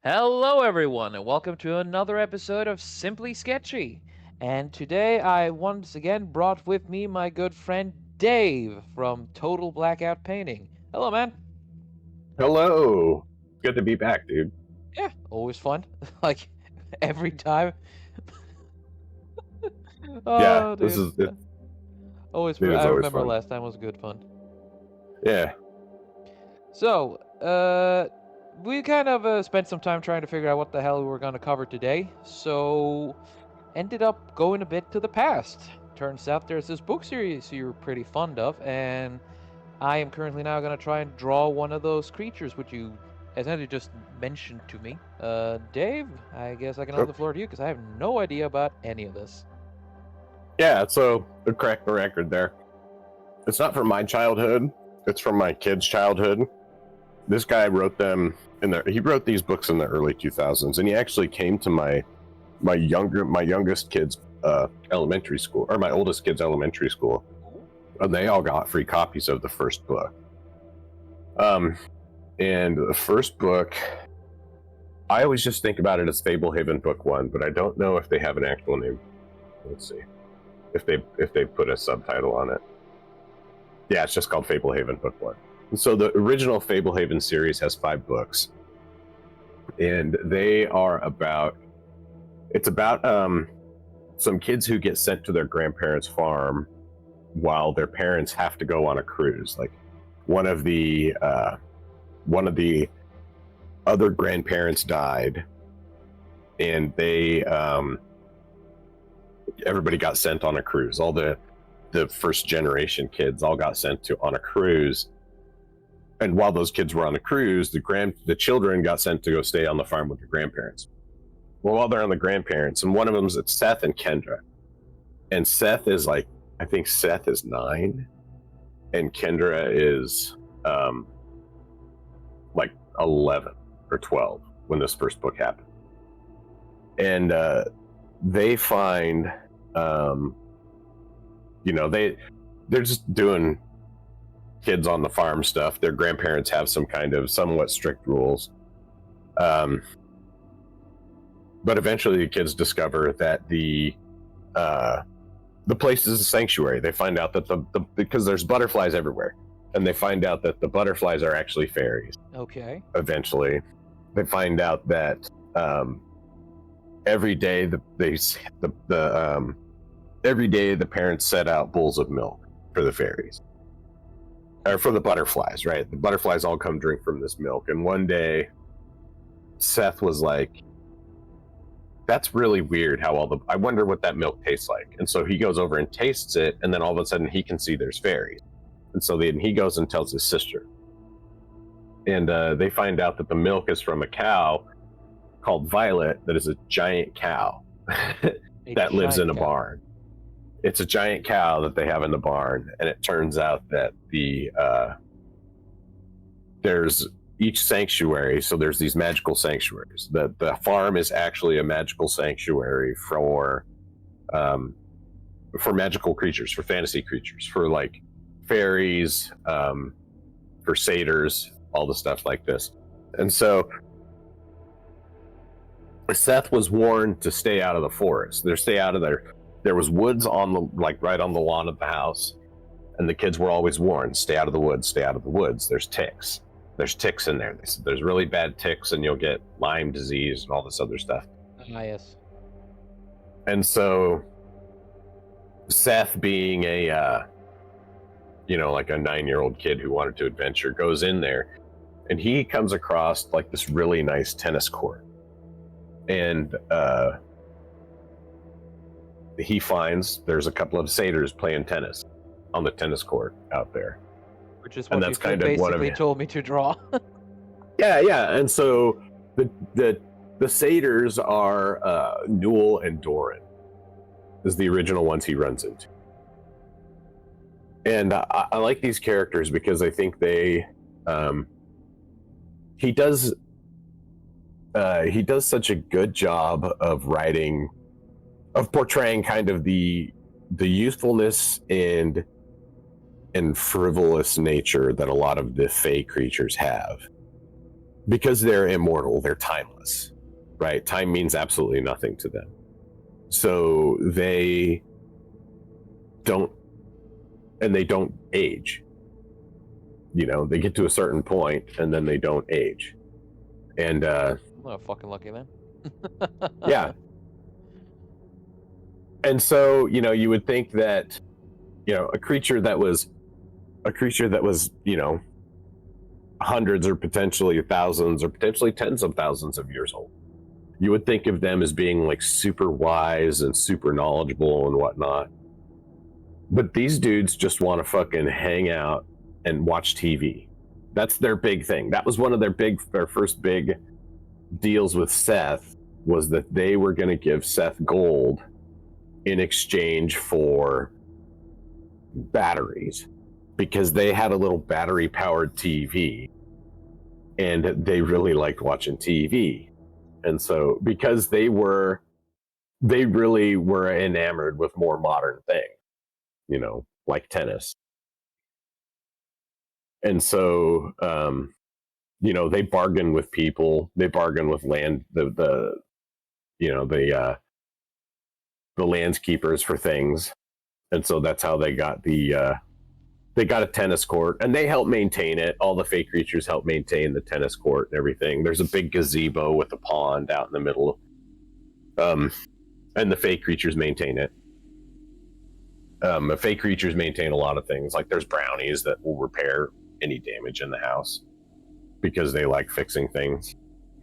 Hello, everyone, and welcome to another episode of Simply Sketchy. And today I once again brought with me my good friend Dave from Total Blackout Painting. Hello, man. Hello. Good to be back, dude. Yeah, always fun. like every time. Yeah, Oh, this dude. is it. Always. It is I always remember fun. last time was good fun. Yeah, So, we kind of spent some time trying to figure out what the hell we were going to cover today. So, ended up going a bit to the past. Turns out there's this book series you're pretty fond of, and I am currently now going to try and draw one of those creatures which you essentially just mentioned to me. Dave, I guess I can hand oh, the floor to you because I have no idea about any of this. yeah. So to correct the record, there, it's not from my childhood. It's from my kid's childhood. This guy wrote them in the. He wrote these books in the early 2000s, and he actually came to my youngest kid's elementary school, or my oldest kid's elementary school, and they all got free copies of the first book. And the first book, I always just think about it as Fable Haven Book 1, but I don't know if they have an actual name. Let's see if they put a subtitle on it. Yeah, it's just called Fable Haven Book 1. And so the original Fable Haven series has 5 books, and they are about. It's about some kids who get sent to their grandparents' farm while their parents have to go on a cruise. Like one of the other grandparents died, and they everybody got sent on a cruise. All the first generation kids all got sent to on a cruise, and while those kids were on the cruise, the children got sent to go stay on the farm with their grandparents. Well, while they're on the grandparents, and one of them's it's Seth and Kendra, and Seth is like, I think Seth is 9, and Kendra is like 11 or 12 when this first book happened. And they find, they're just doing kids on the farm stuff. Their grandparents have some kind of somewhat strict rules. But eventually the kids discover that the place is a sanctuary. They find out that because there's butterflies everywhere, and they find out that the butterflies are actually fairies. Okay. Eventually, they find out that every day every day the parents set out bowls of milk for the fairies, or for the butterflies. Right, the butterflies all come drink from this milk. And one day, Seth was like, that's really weird how I wonder what that milk tastes like. And so he goes over and tastes it, and then all of a sudden he can see there's fairies. And so then he goes and tells his sister. And they find out that the milk is from a cow called Violet that is a giant cow that lives in a barn. It's a giant cow that they have in the barn, and it turns out that there's each sanctuary, so there's these magical sanctuaries. The farm is actually a magical sanctuary for magical creatures, for fantasy creatures, for like fairies, for satyrs, all the stuff like this. And so Seth was warned to stay out of the forest. Stay out of there. There was woods right on the lawn of the house, and the kids were always warned, stay out of the woods, stay out of the woods. There's ticks. There's ticks in there. They said there's really bad ticks, and you'll get Lyme disease and all this other stuff. Yes. And so Seth, being a like a 9-year-old kid who wanted to adventure, goes in there, and he comes across like this really nice tennis court, and he finds there's a couple of satyrs playing tennis on the tennis court out there. Which is what you basically told me to draw. Yeah. And so the satyrs are Newell and Doran, is the original ones he runs into. And I like these characters because I think he does such a good job of portraying kind of the youthfulness and frivolous nature that a lot of the Fae creatures have. because they're immortal, they're timeless, right? Time means absolutely nothing to them. So they don't age. They get to a certain point and then they don't age. And Well, fucking lucky then. yeah. And so, you would think that, a creature that was, hundreds or potentially thousands or potentially tens of thousands of years old, you would think of them as being like super wise and super knowledgeable and whatnot. But these dudes just want to fucking hang out and watch TV. That's their big thing. That was one of their first big deals with Seth, was that they were going to give Seth gold in exchange for batteries, because they had a little battery powered TV and they really liked watching TV. And so, because they really were enamored with more modern things, like tennis. And so, they bargain with people, they bargain with land, the landskeepers for things. And so that's how they got they got a tennis court, and they help maintain it. All the fake creatures help maintain the tennis court and everything. There's a big gazebo with a pond out in the middle. And the fake creatures maintain it. The fake creatures maintain a lot of things. Like there's brownies that will repair any damage in the house because they like fixing things.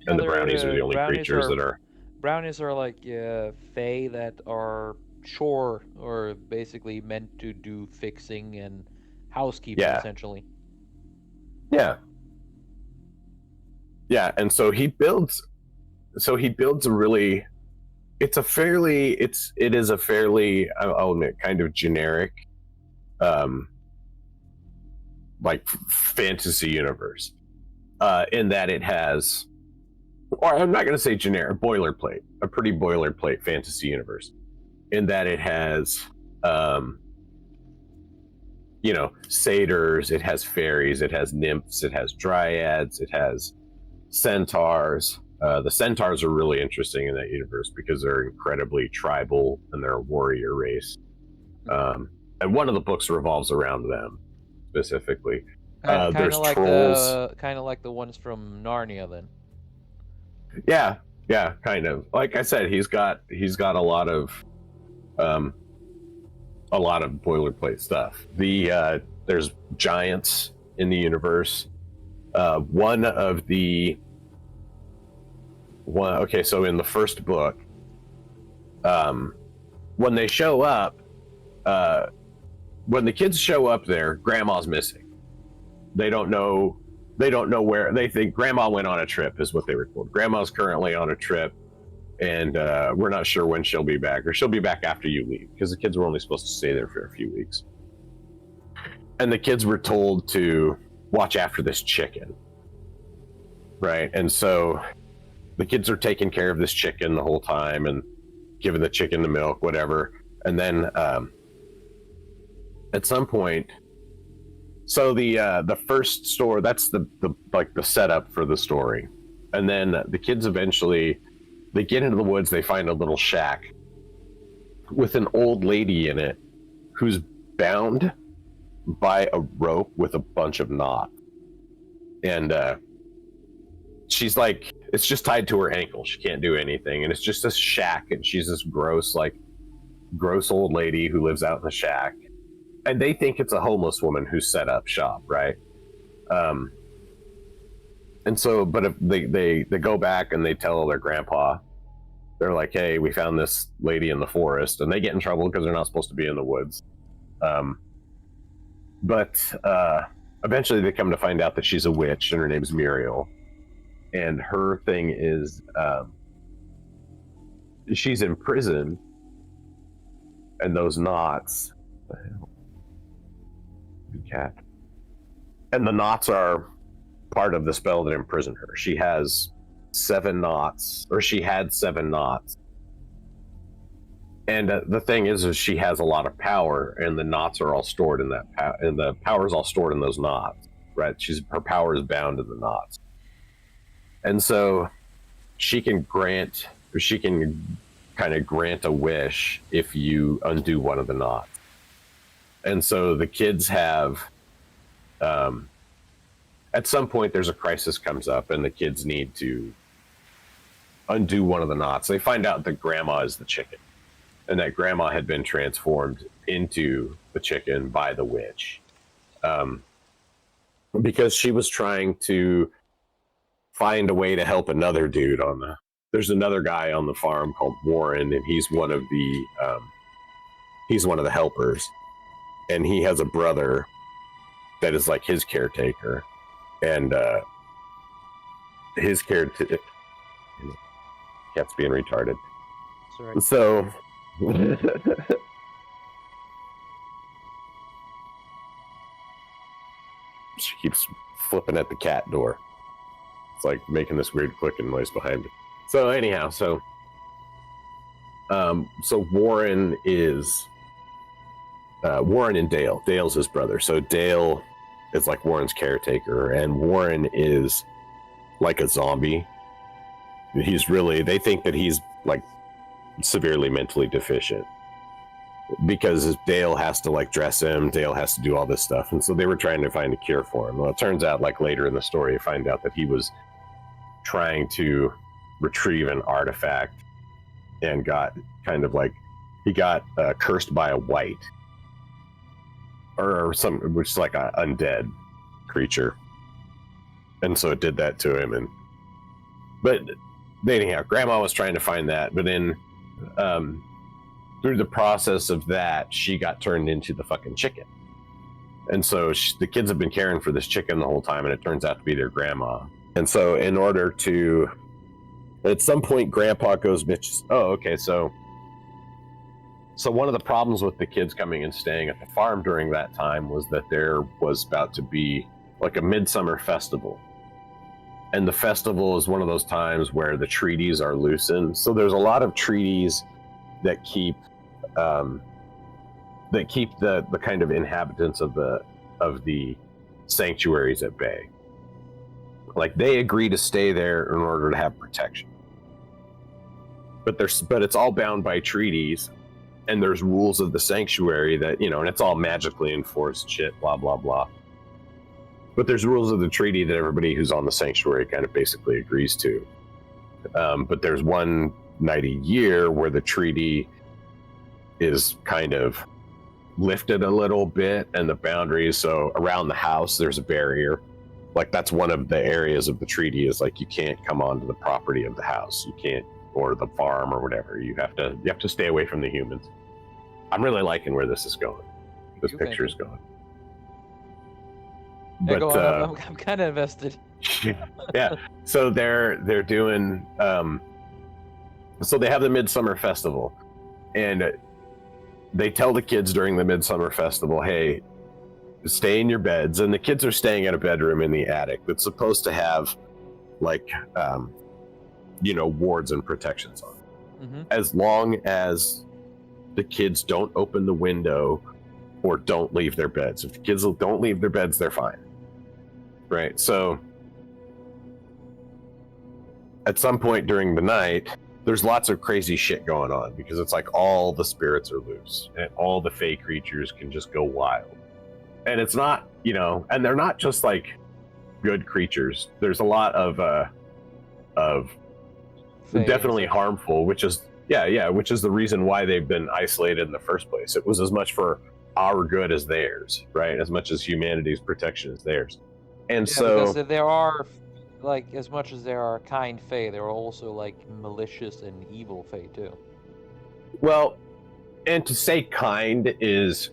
And the brownies are the only creatures that are... Brownies are like fae that are chore, or basically meant to do fixing and housekeeping, essentially. Yeah. And so he builds a really... it is a fairly, I'll admit, kind of generic like fantasy universe, in that it has, or I'm not going to say generic, a pretty boilerplate fantasy universe, in that it has satyrs, it has fairies, it has nymphs, it has dryads, it has centaurs. The centaurs are really interesting in that universe because they're incredibly tribal and they're a warrior race. And one of the books revolves around them specifically. There's like trolls. Kind of like the ones from Narnia, then. Yeah, kind of. Like I said, he's got a lot of boilerplate stuff. There's giants in the universe. So in the first book, when they show up, when the kids show up there, Grandma's missing. They don't know where. They think Grandma went on a trip, is what they were told. Grandma's currently on a trip, and we're not sure when she'll be back, or she'll be back after you leave, because the kids were only supposed to stay there for a few weeks. And the kids were told to watch after this chicken, right? And so the kids are taking care of this chicken the whole time and giving the chicken the milk, whatever. And then at some point, so the first store, that's the setup for the story. And then the kids eventually, they get into the woods, they find a little shack with an old lady in it who's bound by a rope with a bunch of knots. And she's like, it's just tied to her ankle. She can't do anything. And it's just this shack, and she's this gross old lady who lives out in the shack. And they think it's a homeless woman who set up shop, right? And so, but if they go back and they tell their grandpa, they're like, hey, we found this lady in the forest, and they get in trouble because they're not supposed to be in the woods. But eventually they come to find out that she's a witch, and her name's Muriel. And her thing is, she's in prison, and those knots... What the hell? Cat. And the knots are part of the spell that imprisoned her. She has 7 knots, or she had 7 knots. And the thing is she has a lot of power, and the knots are all stored in that and the power is all stored in those knots, right? Her power is bound in the knots. And so she can kind of grant a wish if you undo one of the knots. And so the kids have, at some point there's a crisis comes up and the kids need to undo one of the knots. They find out that grandma is the chicken, and that grandma had been transformed into the chicken by the witch, because she was trying to find a way to help another dude there's another guy on the farm called Warren, and he's one of the helpers, and he has a brother that is like his caretaker, and his caretaker, cat's being retarded. Sorry. So she keeps flipping at the cat door. It's like making this weird clicking noise behind me. So anyhow, so Warren is Warren and Dale. Dale's his brother. So Dale is like Warren's caretaker, and Warren is like a zombie. They think that he's like severely mentally deficient, because Dale has to like dress him, Dale has to do all this stuff, and so they were trying to find a cure for him. Well, it turns out, like later in the story, you find out that he was trying to retrieve an artifact and got cursed by a wight or some, which is like an undead creature, and so it did that to him. But anyhow, Grandma was trying to find that, but then through the process of that, she got turned into the fucking chicken. And so the kids have been caring for this chicken the whole time, and it turns out to be their grandma. And so in order to, at some point, Grandpa goes, so one of the problems with the kids coming and staying at the farm during that time was that there was about to be like a midsummer festival. And the festival is one of those times where the treaties are loosened. So there's a lot of treaties that keep the kind of inhabitants of the sanctuaries at bay. Like, they agree to stay there in order to have protection. But it's all bound by treaties, and there's rules of the sanctuary that, and it's all magically enforced shit, blah blah blah. But there's rules of the treaty that everybody who's on the sanctuary kind of basically agrees to. But there's one night a year where the treaty is kind of lifted a little bit, and the boundaries, so around the house there's a barrier. Like, that's one of the areas of the treaty, is like you can't come onto the property of the house, you can't, or the farm or whatever. You have to stay away from the humans. I'm really liking where this is going. This picture is going. Yeah, But go on. I'm kind of invested. Yeah. So they're doing. So they have the Midsummer Festival, and they tell the kids during the Midsummer Festival, "Hey, stay in your beds." And the kids are staying in a bedroom in the attic that's supposed to have, like, wards and protections on it. Mm-hmm. As long as the kids don't open the window or don't leave their beds. If the kids don't leave their beds, they're fine. Right? So at some point during the night, there's lots of crazy shit going on, because it's like all the spirits are loose and all the fey creatures can just go wild. And it's not, and they're not just like good creatures. There's a lot of definitely harmful, which is the reason why they've been isolated in the first place. It was as much for our good as theirs, right? As much as humanity's protection is theirs. And so because there are, like, as much as there are kind fae, there are also like malicious and evil fae too. Well, and to say kind is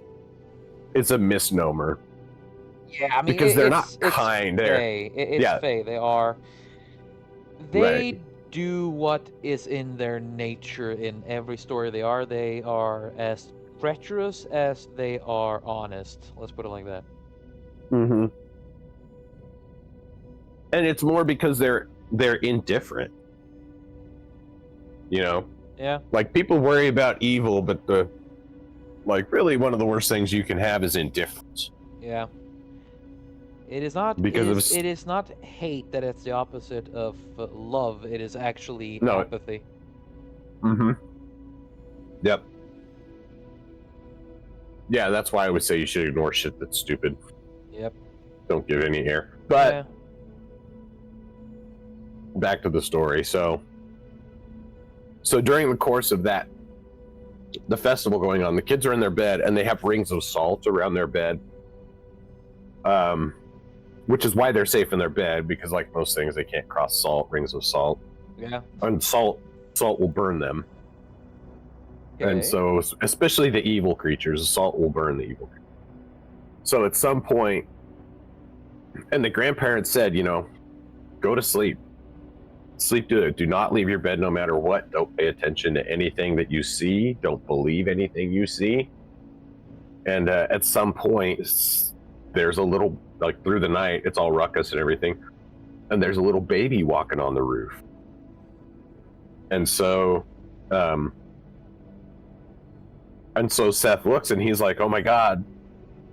a misnomer. Yeah, I mean, because they're not kind. It's fae. They are. They do what is in their nature in every story. They are as treacherous as they are honest. Let's put it like that. Mm-hmm. And it's more because they're indifferent. Yeah. Like, people worry about evil, but really one of the worst things you can have is indifference. Yeah. It is not. because it was It is not hate that it's the opposite of love. It is actually no. apathy. Mm-hmm. Yep. Yeah, that's why I would say you should ignore shit that's stupid. Yep. Don't give any air. But Yeah. back to the story. So during the course of that, the festival going on, the kids are in their bed and they have rings of salt around their bed. Which is why they're safe in their bed, because like most things, they can't cross rings of salt. Yeah. And salt will burn them. Okay. And so, especially the evil creatures, salt will burn the evil creatures. So at some point, and the grandparents said, go to sleep. Sleep good. Do not leave your bed no matter what. Don't pay attention to anything that you see. Don't believe anything you see. And at some point, there's a little, like through the night, it's all ruckus and everything. And there's a little baby walking on the roof. And so, Seth looks and he's like, oh my God,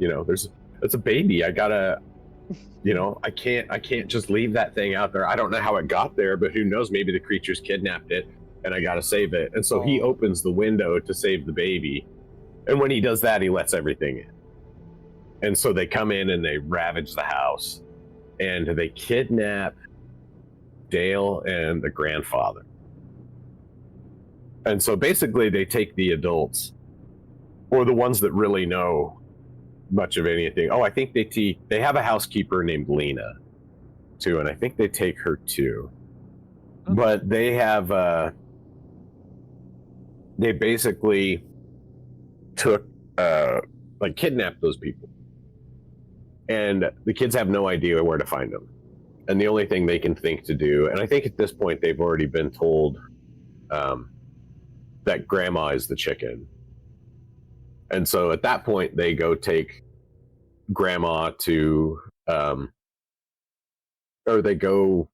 it's a baby. I gotta, I can't just leave that thing out there. I don't know how it got there, but who knows? Maybe the creatures kidnapped it and I gotta save it. And so he opens the window to save the baby. And when he does that, he lets everything in. And so they come in and they ravage the house and they kidnap Dale and the grandfather. And so basically they take the adults, or the ones that really know much of anything. Oh, I think they have a housekeeper named Lena too, and I think they take her too. But they have they basically took kidnapped those people. And the kids have no idea where to find them. And the only thing they can think to do, and I think at this point they've already been told that grandma is the chicken. And so at that point, they go take grandma to, or they go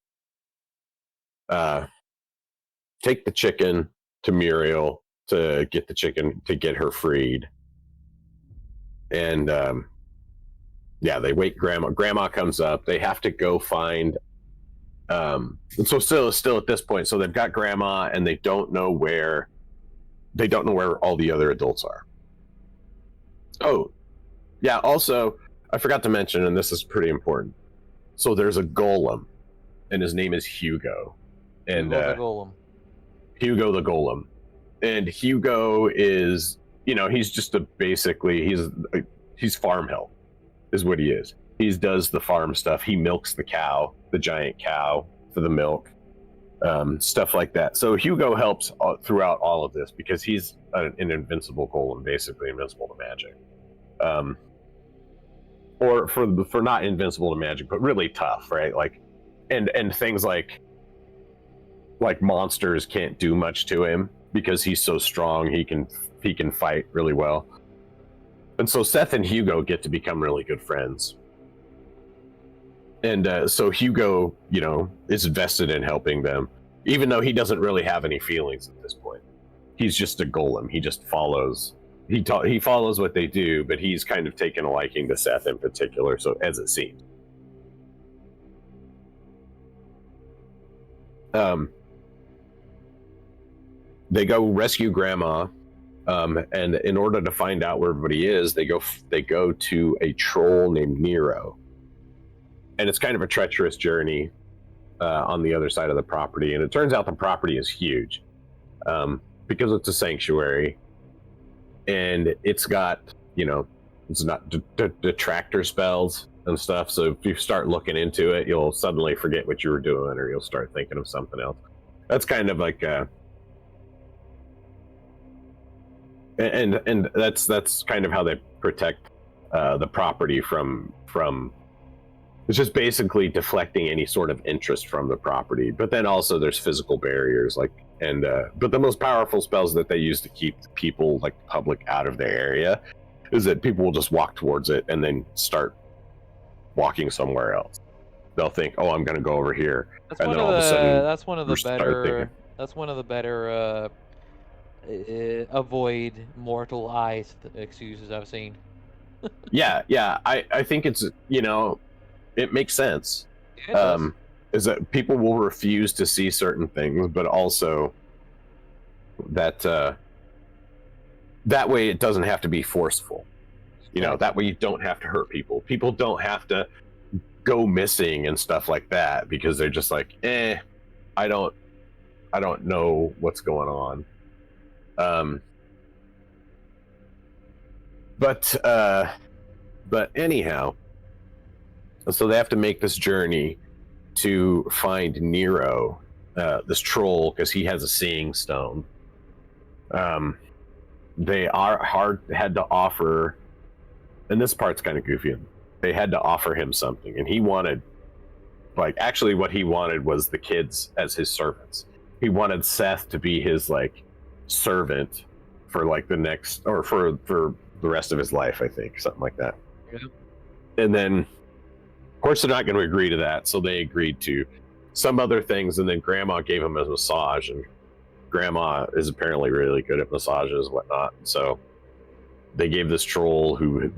take the chicken to Muriel to get the chicken, to get her freed. And they wake grandma. Grandma comes up. They have to go find. And so still at this point, so they've got grandma, and they don't know where all the other adults are. Oh, yeah. Also, I forgot to mention, and this is pretty important. So there's a golem, and his name is Hugo. And Hugo the Golem. Hugo the Golem. And Hugo is, he's just he's farm help, is what he is. He does the farm stuff. He milks the cow, the giant cow, for the milk, stuff like that. So Hugo helps throughout all of this because he's an invincible golem, basically invincible to magic. Or for not invincible to magic, but really tough, right? Like, and things like monsters can't do much to him because he's so strong. He can fight really well. And so Seth and Hugo get to become really good friends. And so Hugo, is invested in helping them, even though he doesn't really have any feelings at this point. He's just a golem. He just follows. He follows what they do, but he's kind of taken a liking to Seth in particular, so as it seems. They go rescue grandma, and in order to find out where everybody is, they go to a troll named Nero. And it's kind of a treacherous journey on the other side of the property. And it turns out the property is huge because it's a sanctuary. And it's got, it's not detractor spells and stuff. So if you start looking into it, you'll suddenly forget what you were doing, or you'll start thinking of something else. That's kind of like and that's kind of how they protect the property from it's just basically deflecting any sort of interest from the property. But then also there's physical barriers, but the most powerful spells that they use to keep people, like the public, out of their area is that people will just walk towards it and then start walking somewhere else. They'll think, oh, I'm going to go over here. That's and one then of all of a sudden, that's one of the better. That's one of the better avoid mortal eyes excuses I've seen. yeah. I think it's, it makes sense. Yeah, it does. Is that people will refuse to see certain things, but also that that way it doesn't have to be forceful. You know, that way you don't have to hurt people. People don't have to go missing and stuff like that because they're just like, I don't know what's going on. But anyhow, so they have to make this journey to find Nero, this troll, because he has a seeing stone. They had to offer, and this part's kind of goofy. They had to offer him something, and he wanted, like, actually what he wanted was the kids as his servants. He wanted Seth to be his, like, servant for, like, the next, or for the rest of his life, I think, something like that. Yeah. And then, of course, they're not going to agree to that, so they agreed to some other things, and then Grandma gave him a massage, and Grandma is apparently really good at massages and whatnot, so they gave this troll who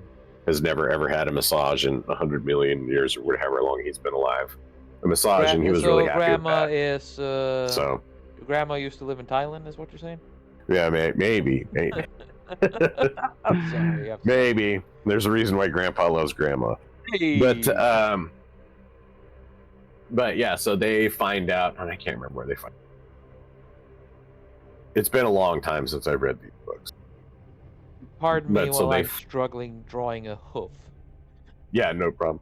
has never ever had a massage in 100 million years or however long he's been alive a massage, and he was really happy Grandma with that. is So Grandma used to live in Thailand, is what you're saying? yeah, maybe I'm sorry. Maybe there's a reason why Grandpa loves Grandma. Hey. But yeah, so they find out, and I can't remember where they find out. It's been a long time since I've read these books. Pardon me so while I'm struggling drawing a hoof. Yeah, no problem.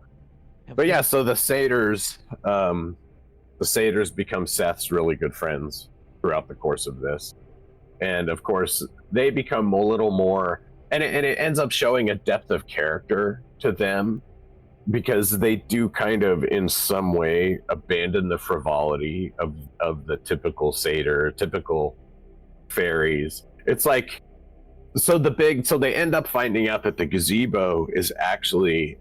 But yeah, so the satyrs become Seth's really good friends throughout the course of this. And of course, they become a little more, and it ends up showing a depth of character to them, because they do kind of, in some way, abandon the frivolity of the typical satyr, typical fairies. It's like, so they end up finding out that the gazebo is actually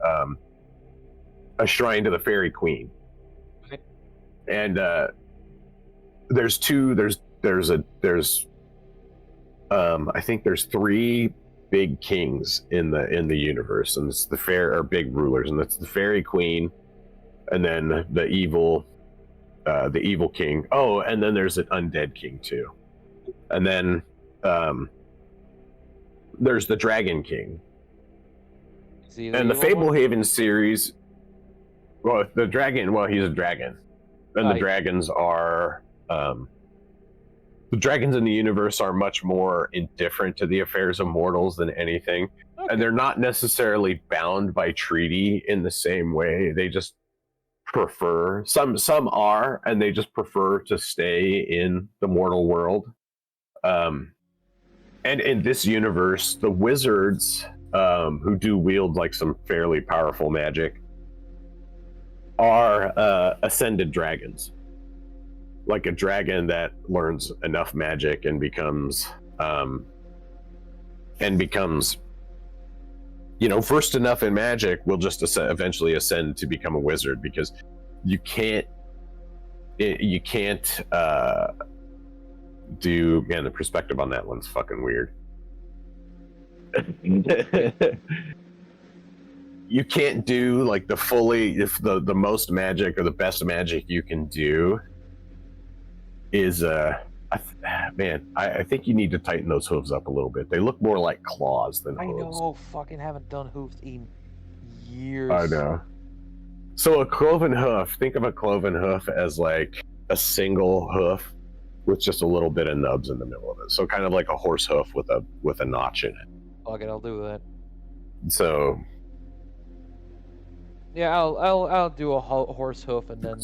a shrine to the fairy queen. Okay. And there's I think there's 3 big kings in the universe, and it's big rulers, and that's the fairy queen, and then the evil king. Oh, and then there's an undead king too, and then there's the dragon king. And the Fable Haven series, well, the dragon, well, he's a dragon, and the dragons are the dragons in the universe are much more indifferent to the affairs of mortals than anything. Okay. And they're not necessarily bound by treaty in the same way. They just prefer, some are, and they just prefer to stay in the mortal world. And in this universe, the wizards, who do wield like some fairly powerful magic, are ascended dragons. Like a dragon that learns enough magic and becomes versed enough in magic, will just eventually ascend to become a wizard, because you can't do, man, the perspective on that one's fucking weird. You can't do like the most magic, or the best magic you can do is I think you need to tighten those hooves up a little bit. They look more like claws than hooves. I know, fucking haven't done hooves in years. I know. So a cloven hoof, think of a cloven hoof as like a single hoof with just a little bit of nubs in the middle of it. So kind of like a horse hoof with a notch in it. Okay, I'll do that. So yeah, I'll do a horse hoof and then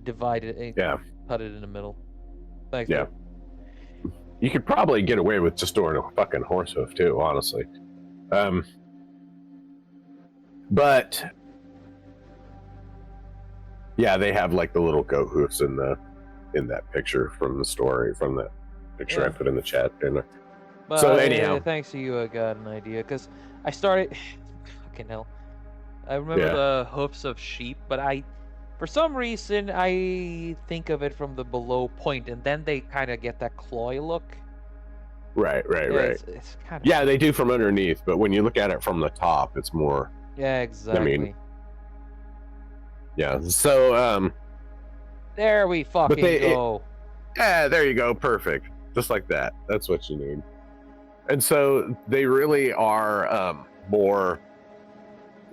divide it and cut it in the middle. Thanks. Yeah. Man. You could probably get away with just doing a fucking horse hoof too, honestly. But yeah, they have like the little goat hoofs in that picture from the story, from that picture I put in the chat. But so anyhow, thanks to you, I got an idea, because I started. Fucking hell! I remember the hoofs of sheep, but for some reason, I think of it from the below point, and then they kind of get that clawy look. Right. It's kind of... Yeah, they do from underneath, but when you look at it from the top, it's more... Yeah, exactly. Yeah. So There we fucking go. yeah, there you go, perfect. Just like that. That's what you need. And so they really are more.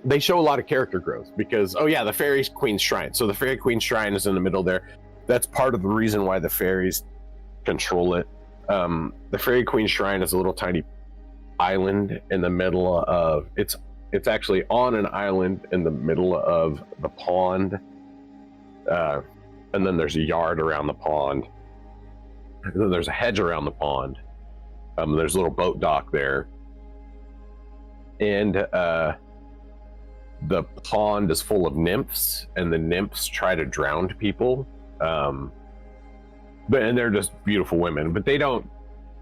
They show a lot of character growth because, oh yeah, the Fairy Queen's Shrine. So the Fairy Queen's Shrine is in the middle there. That's part of the reason why the fairies control it. The Fairy Queen's Shrine is a little tiny island in the middle of it's actually on an island in the middle of the pond, and then there's a yard around the pond, and then there's a hedge around the pond. There's a little boat dock there, and the pond is full of nymphs, and the nymphs try to drown people. And they're just beautiful women, but they don't,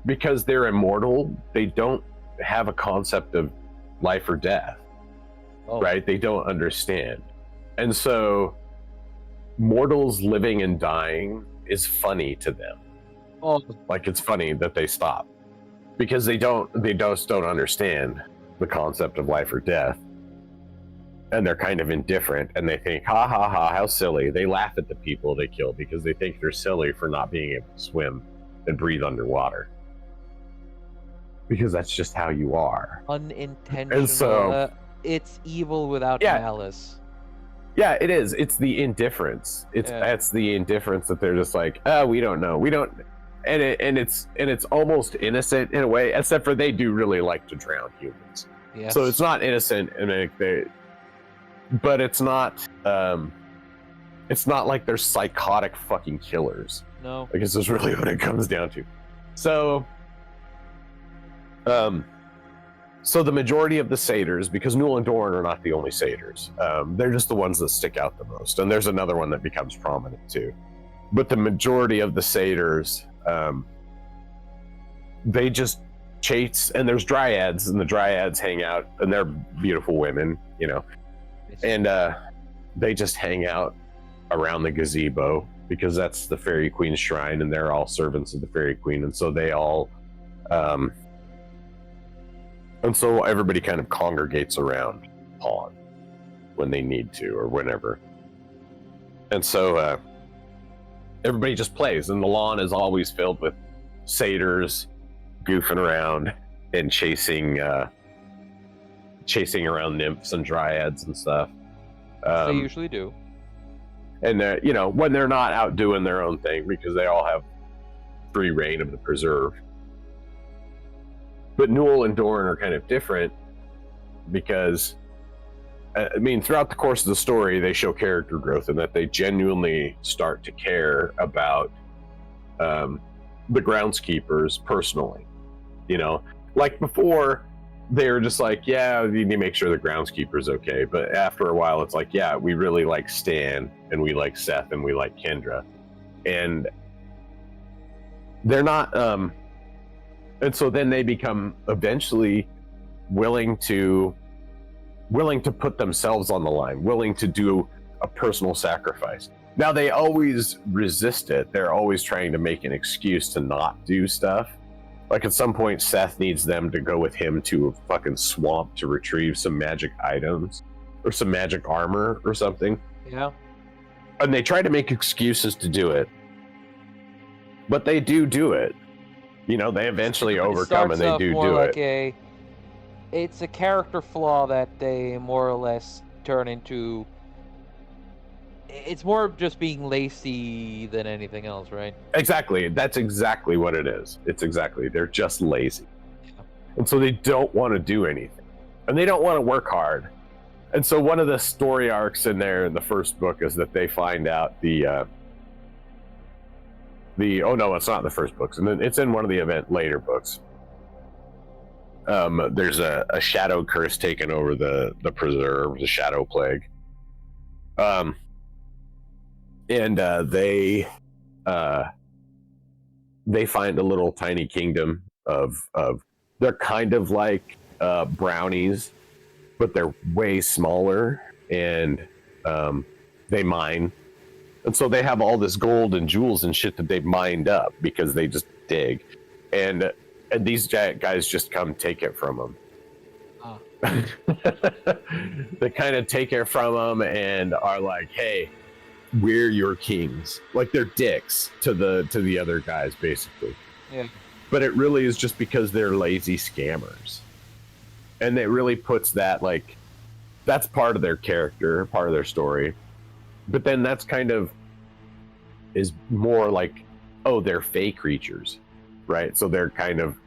because they're immortal, they don't have a concept of life or death. Right? They don't understand. And so mortals living and dying is funny to them. Like, it's funny that they stop because they just don't understand the concept of life or death. And they're kind of indifferent, and they think, ha ha ha, how silly. They laugh at the people they kill because they think they're silly for not being able to swim and breathe underwater. Because that's just how you are. Unintentional. And so, it's evil without malice. Yeah, it is. It's the indifference. It's the indifference that they're just like, oh, we don't know. We don't. And it's almost innocent in a way, except for they do really like to drown humans. Yes. So it's not innocent, and but it's not like they're psychotic fucking killers. No. Like, this is really what it comes down to. So so the majority of the satyrs, because Newell and Doran are not the only satyrs, they're just the ones that stick out the most, and there's another one that becomes prominent too. But the majority of the satyrs, they just chase, and there's dryads, and the dryads hang out, and they're beautiful women, you know. And they just hang out around the gazebo because that's the Fairy Queen's shrine, and they're all servants of the Fairy Queen, and so they all, and so everybody kind of congregates around the pond when they need to or whenever. And so everybody just plays, and the lawn is always filled with satyrs goofing around and chasing around nymphs and dryads and stuff. They usually do. And you know, when they're not out doing their own thing, because they all have free reign of the preserve. But Newell and Doran are kind of different because, I mean, throughout the course of the story, they show character growth, and that they genuinely start to care about the groundskeepers personally. You know, like before, they were just like, yeah, you need to make sure the groundskeeper's okay. But after a while, it's like, yeah, we really like Stan, and we like Seth, and we like Kendra. And they're not, and so then they become eventually willing to put themselves on the line, willing to do a personal sacrifice. Now, they always resist it. They're always trying to make an excuse to not do stuff. Like, at some point, Seth needs them to go with him to a fucking swamp to retrieve some magic items or some magic armor or something. Yeah. And they try to make excuses to do it. But they do it. You know, they eventually overcome, and they do like it. It's a character flaw that they more or less turn into. It's more of just being lazy than anything else, right? Exactly. That's exactly what it is. They're just lazy. Yeah. And so they don't want to do anything. And they don't want to work hard. And so one of the story arcs in there in the first book is that they find out oh no, it's not the first books, and then it's in one of the later books. There's a shadow curse taken over the preserve, the shadow plague. And they find a little tiny kingdom of they're kind of like brownies, but they're way smaller, and they mine. And so they have all this gold and jewels and shit that they've mined up because they just dig. And these guys just come take it from them. they kind of take it from them and are like, hey, we're your kings. Like they're dicks to the other guys, basically. Yeah. But it really is just because they're lazy scammers. And it really puts that, like, that's part of their character, part of their story. But then that's kind of is more like, oh, they're fey creatures, right? So they're kind of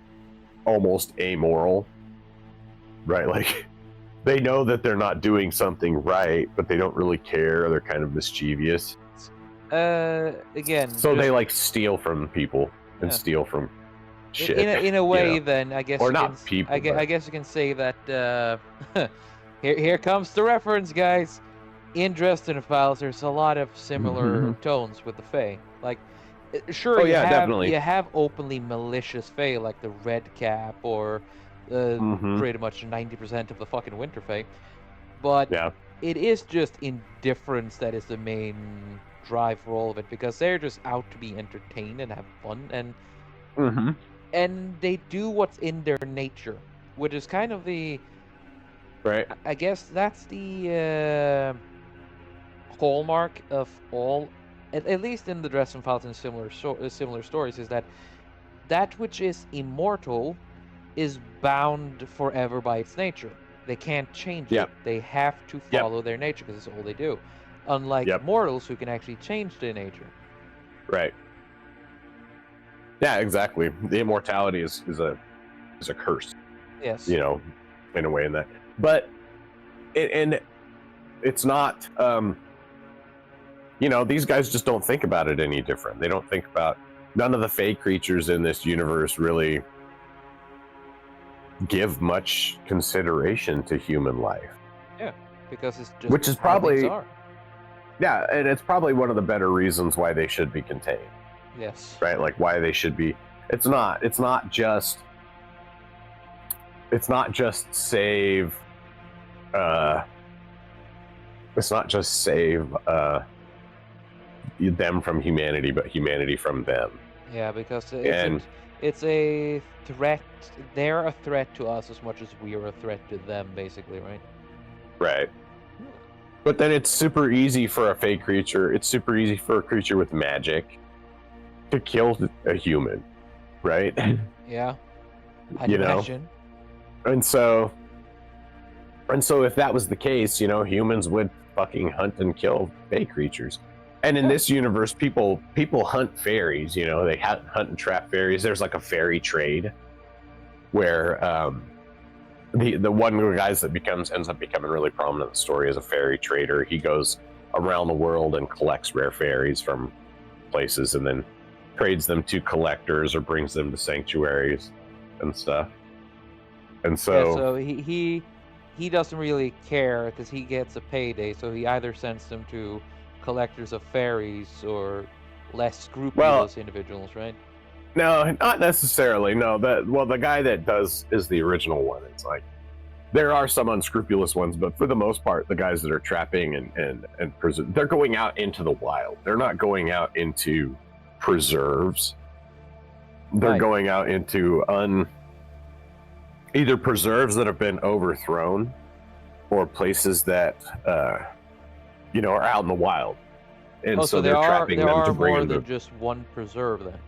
almost amoral, right? Like they know that they're not doing something right, but they don't really care. They're kind of mischievous. Again, So they like steal from people and steal from shit. In a way, you know? then I guess Or you not can, people. I guess you can say that here comes the reference, guys. In Dresden Files, there's a lot of similar tones with the Fae. Like, sure, definitely. you have openly malicious Fae, like the Red Cap or pretty much 90% of the fucking Winter Fae. But it is just indifference that is the main drive for all of it, because they're just out to be entertained and have fun, and they do what's in their nature, which is kind of the right. I guess that's the hallmark of all, at least in the Dresden Files and similar stories, is that which is immortal is bound forever by its nature. They can't change it. They have to follow their nature because it's all they do. Unlike mortals who can actually change their nature. Right. Yeah, exactly. The immortality is a curse. Yes. You know, in a way in that. But and it's not you know, these guys just don't think about it any different. They don't think about, none of the fey creatures in this universe really give much consideration to human life. Yeah, because it's just which is probably and it's probably one of the better reasons why they should be contained. Yes. Right? Like why they should be. It's not just save them from humanity, but humanity from them. Yeah, because it's a threat. They're a threat to us as much as we are a threat to them, basically, right? Right. But then it's super easy for a fey creature. It's super easy for a creature with magic to kill a human, right? Yeah. I'd imagine. And so if that was the case, you know, humans would fucking hunt and kill fey creatures. And in this universe, people hunt fairies. You know, they hunt and trap fairies. There's like a fairy trade, where the one of the guys that ends up becoming really prominent in the story is a fairy trader. He goes around the world and collects rare fairies from places, and then trades them to collectors or brings them to sanctuaries and stuff. And so he doesn't really care because he gets a payday. So he either sends them to collectors of fairies or less scrupulous individuals, right? No, not necessarily. No, the guy that does is the original one. It's like there are some unscrupulous ones, but for the most part, the guys that are trapping and they're going out into the wild. They're not going out into preserves. They're going out into either preserves that have been overthrown or places that you know, are out in the wild. And so they're trapping them to bring more them than just one preserve then.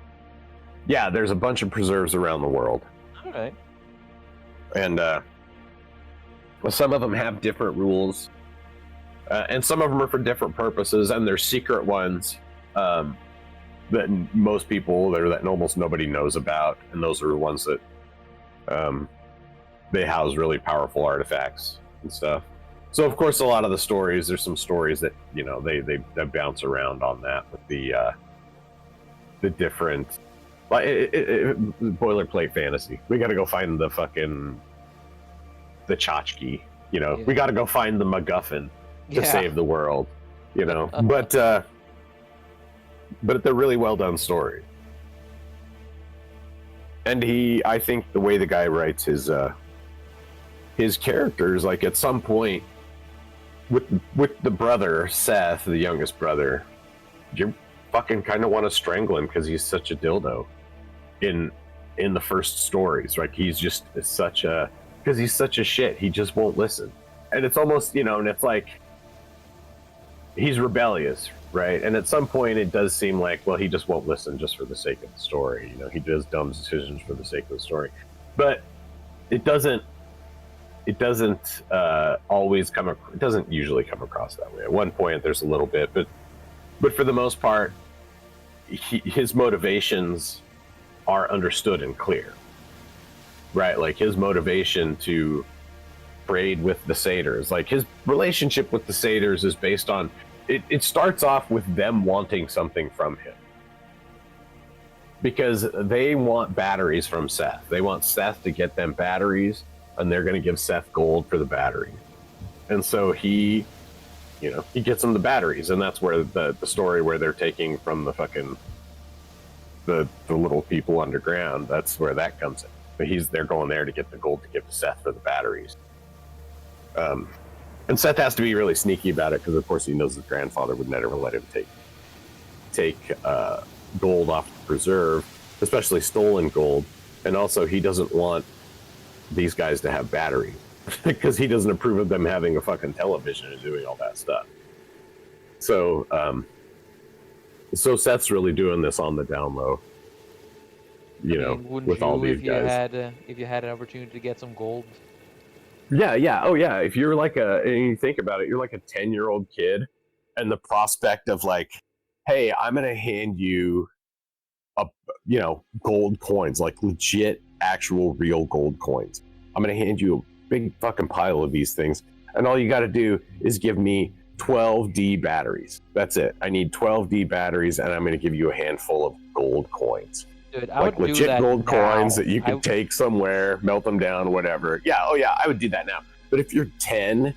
Yeah, there's a bunch of preserves around the world. All right. And some of them have different rules. And some of them are for different purposes, and they're secret ones that most people, that almost nobody knows about. And those are the ones that they house really powerful artifacts and stuff. So of course, a lot of the stories, there's some stories that, you know, they bounce around on that with the different, like boilerplate fantasy. We got to go find the tchotchke, you know. We got to go find the MacGuffin to save the world, you know. But they're really well done stories. And I think the way the guy writes his characters, like at some point, with the brother Seth, the youngest brother, you fucking kind of want to strangle him because he's such a dildo in the first stories. Like he's just such a because he's such a shit. He just won't listen, and it's almost, and it's like he's rebellious, right? And at some point, it does seem like, well, he just won't listen just for the sake of the story. He does dumb decisions for the sake of the story, but it doesn't always it doesn't usually come across that way. At one point, there's a little bit, but for the most part, his motivations are understood and clear, right? Like his motivation to trade with the satyrs, like his relationship with the satyrs is based on it starts off with them wanting something from him because they want batteries from Seth. They want Seth to get them batteries, and they're going to give Seth gold for the battery. And so he gets them the batteries, and that's where the story where they're taking from the fucking the little people underground, that's where that comes in. But they're going there to get the gold to give to Seth for the batteries. And Seth has to be really sneaky about it because, of course, he knows his grandfather would never let him take gold off the preserve, especially stolen gold. And also, he doesn't want these guys to have batteries because he doesn't approve of them having a fucking television and doing all that stuff. So, so Seth's really doing this on the down low, with all these guys. If you had an opportunity to get some gold. Yeah. Oh, yeah. If you're and you think about it, you're like a 10-year-old kid, and the prospect of like, hey, I'm going to hand you gold coins, like legit, actual, real gold coins. I'm going to hand you a big fucking pile of these things, and all you got to do is give me 12D batteries. That's it. I need 12D batteries, and I'm going to give you a handful of gold coins. Dude, I would legit do that gold now. coins that you can take somewhere, melt them down, whatever. Yeah, I would do that now. But if you're 10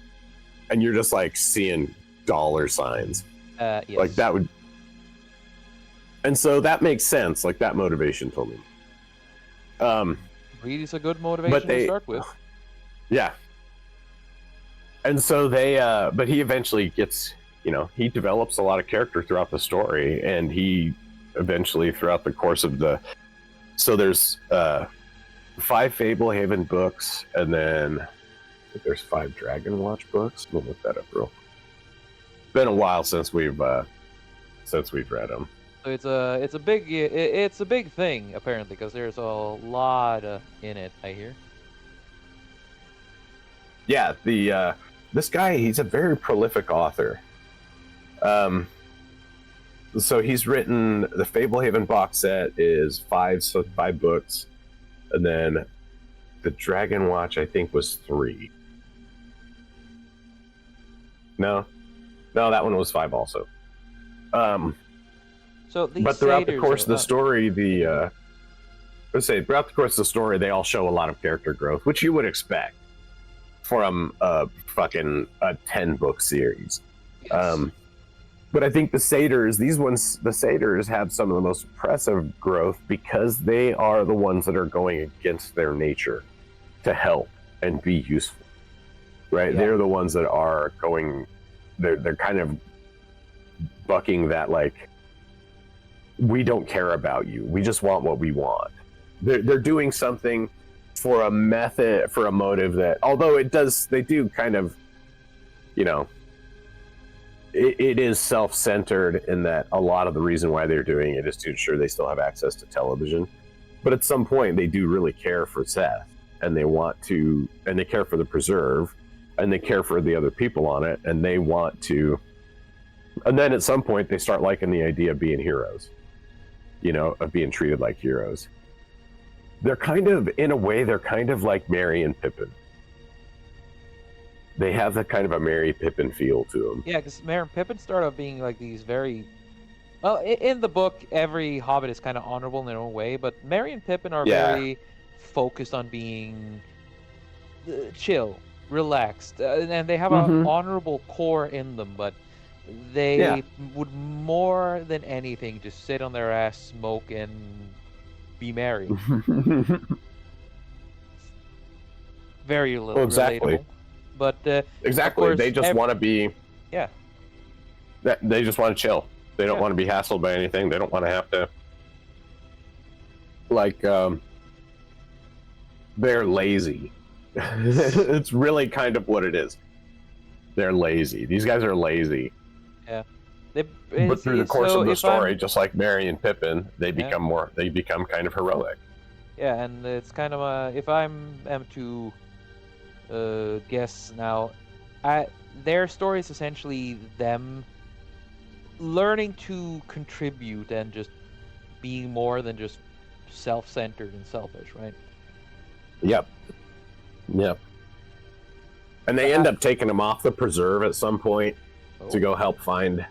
and you're just like seeing dollar signs, yes. like that would, and so that makes sense. Like that motivation told me. Greed is a good motivation to start with. Yeah. And so but he eventually gets, he develops a lot of character throughout the story, and he eventually throughout the course of so there's 5 Fable Haven books, and then I think there's 5 Dragon Watch books. We'll look that up real. It's been a while since we've read them. So it's a big thing apparently because there's a lot in it, I hear. Yeah, this guy, he's a very prolific author. So he's written the Fable Haven box set is 5 books, and then the Dragon Watch I think was 3. No, that one was 5 also. So but throughout the course of the story, throughout the course of the story, they all show a lot of character growth, which you would expect from a 10-book series. Yes. But I think the satyrs have some of the most impressive growth because they are the ones that are going against their nature to help and be useful, right? Yeah. They're the ones that are going, they're kind of bucking that, like, we don't care about you. We just want what we want. They're doing something for a motive that, although they do kind of, it is self-centered in that a lot of the reason why they're doing it is to ensure they still have access to television. But at some point, they do really care for Seth, and they care for the preserve, and they care for the other people on it, and they want to. And then at some point, they start liking the idea of being heroes, of being treated like heroes. They're kind of, in a way, they're kind of like Merry and Pippin. They have that kind of a Merry Pippin feel to them. Yeah, because Merry and Pippin start off being like these very... Well, in the book, every hobbit is kind of honorable in their own way, but Merry and Pippin are very focused on being chill, relaxed, and they have an honorable core in them, but they would more than anything just sit on their ass, smoke, and be merry. Very relatable. But exactly, course, they just want to be. Yeah. They just want to chill. They don't want to be hassled by anything. They don't want to have to. Like, they're lazy. It's really kind of what it is. They're lazy. These guys are lazy. Yeah. But through the course so of the if story, I'm, just like Merry and Pippin, they yeah, become kind of heroic. yeah, and it's kind of if am to guess now, their story is essentially them learning to contribute and just being more than just self-centered and selfish, right? Yep. Yep. And they end up taking him off the preserve at some point to go help find.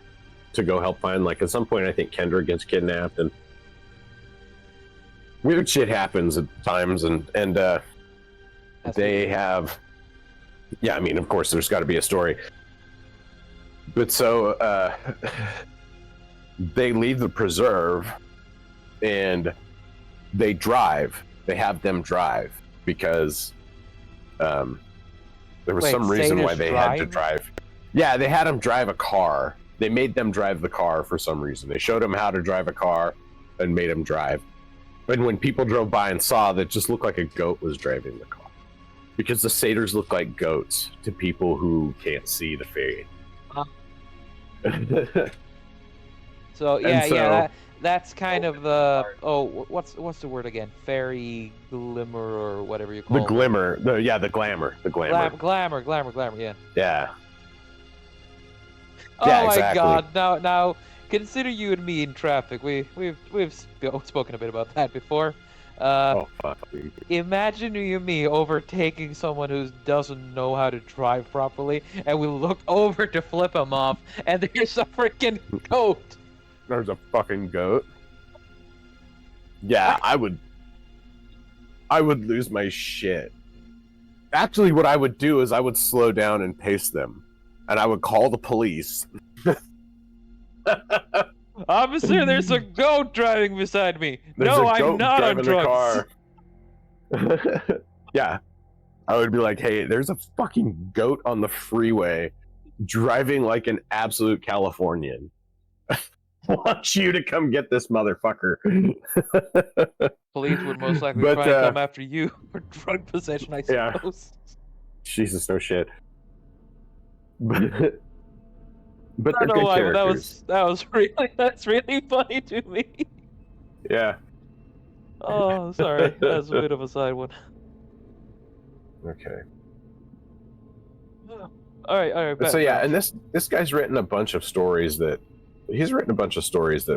Like at some point, I think Kendra gets kidnapped and weird shit happens at times, and they have. Yeah, I mean, of course, there's got to be a story. But so they leave the preserve and they drive. They have them drive because there was some reason why they had to drive. Yeah, they had them drive a car. They made them drive the car for some reason. They showed them how to drive a car and made them drive. And when people drove by and saw, that just looked like a goat was driving the car. Because the satyrs look like goats to people who can't see the fairy. So yeah, that's kind of the what's the word again? Fairy glimmer or whatever you call it. The glimmer, the glamour. Glamour, yeah. Yeah. Oh yeah, my exactly. God! Now consider you and me in traffic. We've spoken a bit about that before. Fuck. Imagine you and me overtaking someone who doesn't know how to drive properly, and we look over to flip him off, and there's a freaking goat. There's a fucking goat. Yeah, I would lose my shit. Actually, what I would do is I would slow down and pace them, and I would call the police. Officer, there's a goat driving beside me. No, I'm not on drugs. Yeah. I would be like, hey, there's a fucking goat on the freeway driving like an absolute Californian. I want you to come get this motherfucker. Police would most likely try and come after you for drug possession, I suppose. Yeah. Jesus, no shit. But I don't know why, but that's really funny to me. Yeah. Oh, sorry. That's a bit of a side one. Okay. All right. So yeah, and this guy's written a bunch of stories that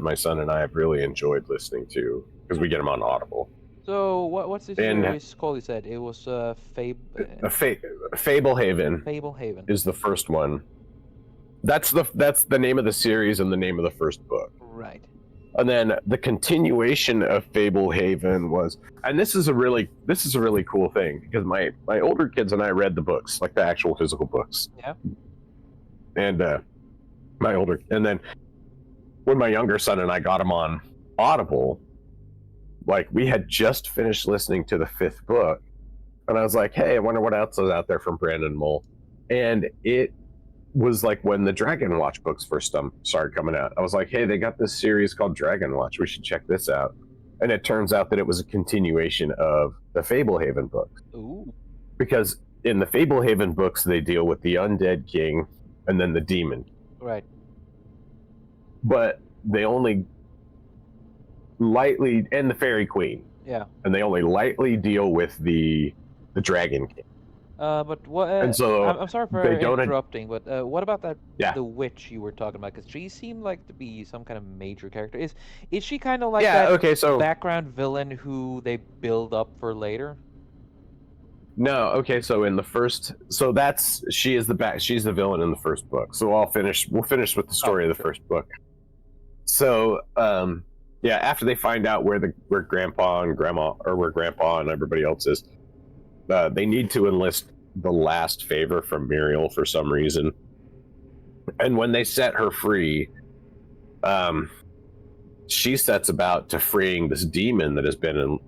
my son and I have really enjoyed listening to because we get them on Audible. So what's this series called? He said it was Fable Haven. Fable Haven is the first one. That's the name of the series and the name of the first book. Right. And then the continuation of Fable Haven was, and this is a really cool thing because my older kids and I read the books, like the actual physical books. Yeah. And and then when my younger son and I got him on Audible, like we had just finished listening to the 5th book, and I was like, hey, I wonder what else is out there from Brandon Mull. And it was like when the Dragon Watch books first started coming out. I was like, hey, they got this series called Dragon Watch. We should check this out. And it turns out that it was a continuation of the Fable Haven books. Ooh. Because in the Fable Haven books, they deal with the Undead King and then the Demon. Right. But they only lightly, and the Fairy Queen. Yeah. And they only lightly deal with the Dragon King. But what? And so I'm sorry for interrupting, but what about that? Yeah. The witch you were talking about? Because she seemed like to be some kind of major character. Is she kind of like that background villain who they build up for later? No. Okay. So in the first, she's the villain in the first book. So we'll finish with the story of the first book. So after they find out where Grandpa and Grandma, or where Grandpa and everybody else is. They need to enlist the last favor from Muriel for some reason. And when they set her free, she sets about to freeing this demon that has been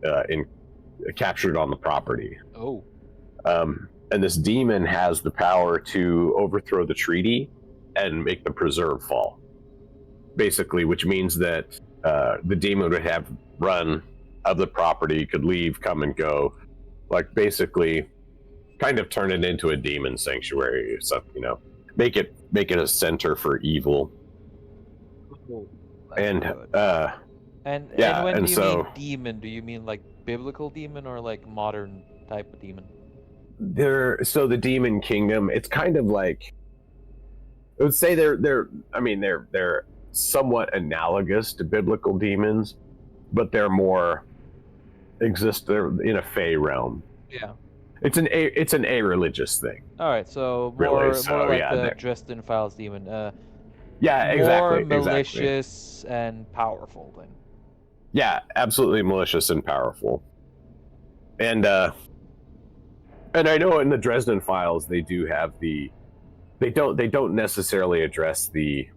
captured on the property. Oh. And this demon has the power to overthrow the treaty and make the preserve fall. Basically, which means that the demon would have run of the property, could leave, come and go. Like basically kind of turn it into a demon sanctuary. So make it a center for evil. Cool. That's And good. And yeah, when and do you so mean demon? Do you mean like biblical demon or like modern type of demon? so the demon kingdom, it's kind of like, I would say they're somewhat analogous to biblical demons, but they're in a fey realm. Yeah. It's an a religious thing, All right. So really. more So like yeah, the Dresden Files demon. yeah, More exactly. malicious and powerful then. Yeah, absolutely malicious and powerful. And I know in the Dresden Files they do have they don't necessarily address the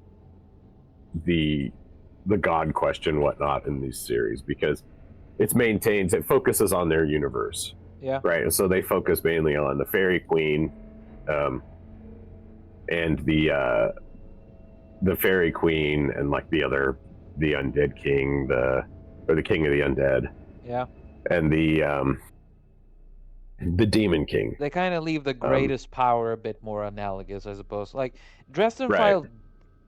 God question whatnot in these series, because it focuses on their universe. Yeah. Right. And so they focus mainly on the Fairy Queen, and the Fairy Queen, and like the Undead King, or the King of the Undead. Yeah. And the Demon King. They kind of leave the greatest power a bit more analogous, I suppose. Like Dresden Right. Files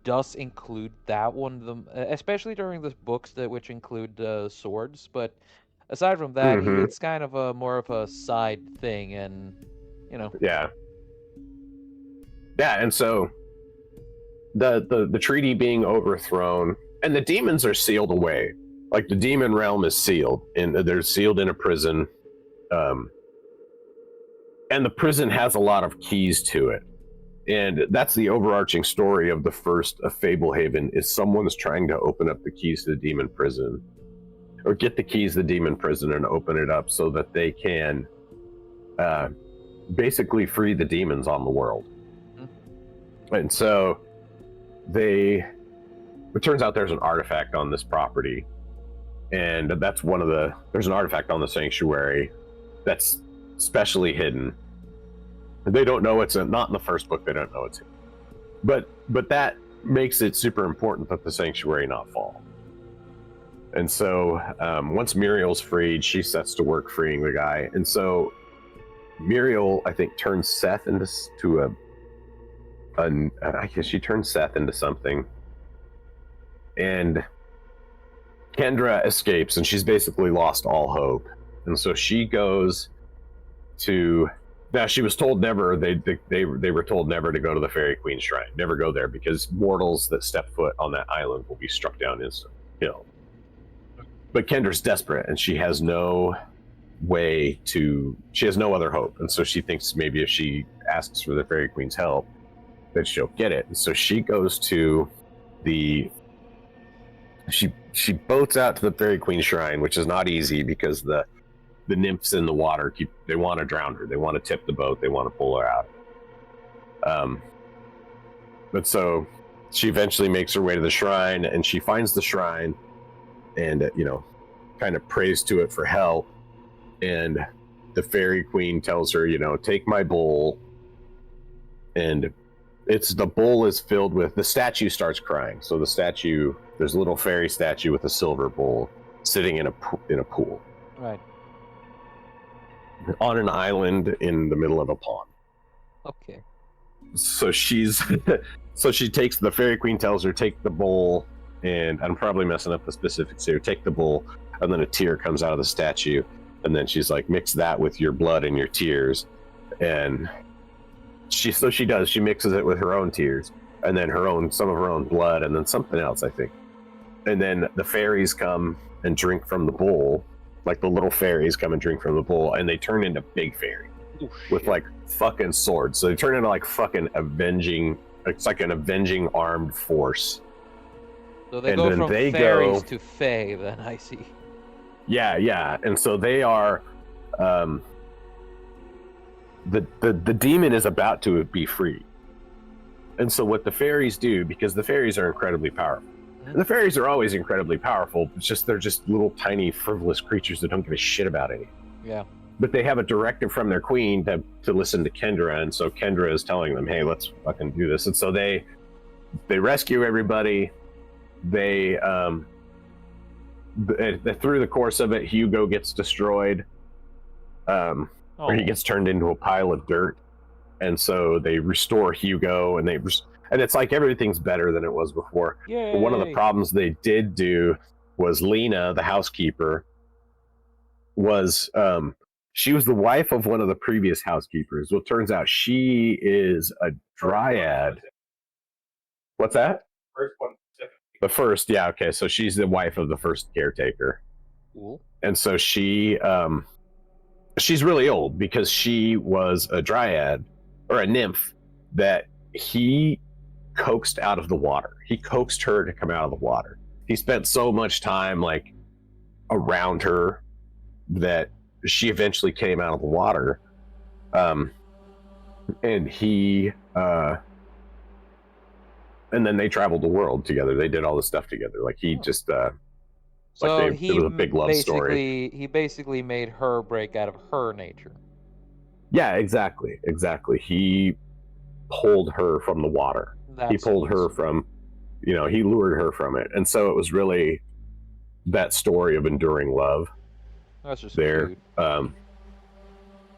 does include that one, especially during the books which include swords. But aside from that, Mhm. it's kind of a more of a side thing, and Yeah. Yeah, and so the treaty being overthrown, and the demons are sealed away. Like the demon realm is sealed, and they're sealed in a prison. And the prison has a lot of keys to it. And that's the overarching story of the first of Fable Haven, is someone's trying to open up the keys to the demon prison, or get the keys to the demon prison and open it up so that they can basically free the demons on the world. Mm-hmm. And so it turns out there's an artifact on this property, and there's an artifact on the sanctuary that's specially hidden. They don't know it's not in the first book. They don't know it's hidden, but that makes it super important that the sanctuary not fall. And so once Muriel's freed, she sets to work freeing the guy. And so Muriel, I think, turns Seth into I guess she turns Seth into something. And Kendra escapes, and she's basically lost all hope. And so she goes to. Now, she was told never. They were told never to go to the Fairy Queen Shrine. Never go there, because mortals that step foot on that island will be struck down instantly. But Kendra's desperate, and she has no other hope. And so she thinks maybe if she asks for the Fairy Queen's help, that she'll get it. And so she goes to she boats out to the Fairy Queen Shrine, which is not easy, because the nymphs in the water they want to drown her. They want to tip the boat. They want to pull her out. But so she eventually makes her way to the shrine, and she finds the shrine, and kind of prays to it for help. And the Fairy Queen tells her, take my bowl. And the bowl is filled with, the statue starts crying. So there's a little fairy statue with a silver bowl sitting in a pool. Right. On an island in the middle of a pond. Okay. So she takes, the Fairy Queen tells her, take the bowl, and I'm probably messing up the specifics here, take the bowl, and then a tear comes out of the statue, and then she's like, mix that with your blood and your tears. And she mixes it with her own tears, and then some of her own blood, and then something else, I think. And then the fairies come and drink from the bowl. Like the little fairies come and drink from the bowl, and they turn into big fairies with like fucking swords. So they turn into like fucking it's like an avenging armed force. So they go from fairies to fae, then, I see. Yeah. And so they are the demon is about to be free. And so what the fairies do, because the fairies are incredibly powerful. And the fairies are always incredibly powerful. It's just they're just little tiny frivolous creatures that don't give a shit about anything. Yeah. But they have a directive from their queen to listen to Kendra, and so Kendra is telling them, "Hey, let's fucking do this." And so they rescue everybody. They through the course of it, Hugo gets destroyed. where he gets turned into a pile of dirt. And so they restore Hugo, and and it's like everything's better than it was before. Yay. But one of the problems they did do was Lena, the housekeeper, was she was the wife of one of the previous housekeepers. Well, it turns out she is a dryad. What's that? First one. The first, yeah, okay. So she's the wife of the first caretaker. Cool. And so she's really old because she was a dryad or a nymph that he coaxed out of the water. He coaxed her to come out of the water. He spent so much time like around her that she eventually came out of the water. And he and then they traveled the world together. They did all this stuff together. Like he just So it was a big love story. He basically made her break out of her nature. Yeah, exactly. He pulled her from the water. He pulled her from, he lured her from it. And so it was really that story of enduring love. That's just there. Cute.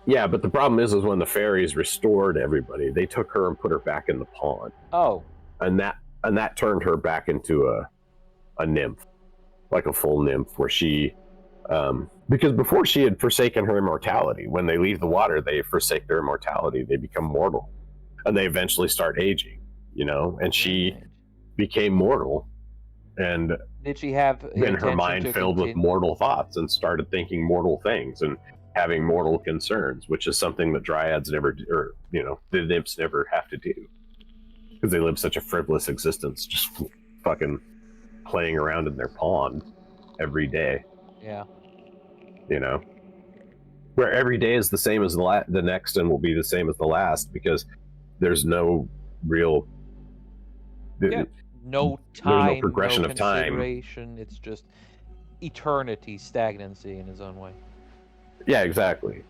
Yeah, but the problem is when the fairies restored everybody, they took her and put her back in the pond. Oh. And that turned her back into a nymph, like a full nymph, where she because before she had forsaken her immortality. When they leave the water, they forsake their immortality. They become mortal, and they eventually start aging. And she became mortal, and did she have then her mind filled with mortal thoughts and started thinking mortal things and having mortal concerns, which is something that dryads never do, or the nymphs never have to do, because they live such a frivolous existence, just fucking playing around in their pond every day. Yeah. Where every day is the same as the next and will be the same as the last, because there's no real no time, there's no progression of time. It's just eternity, stagnancy in his own way. Yeah, exactly.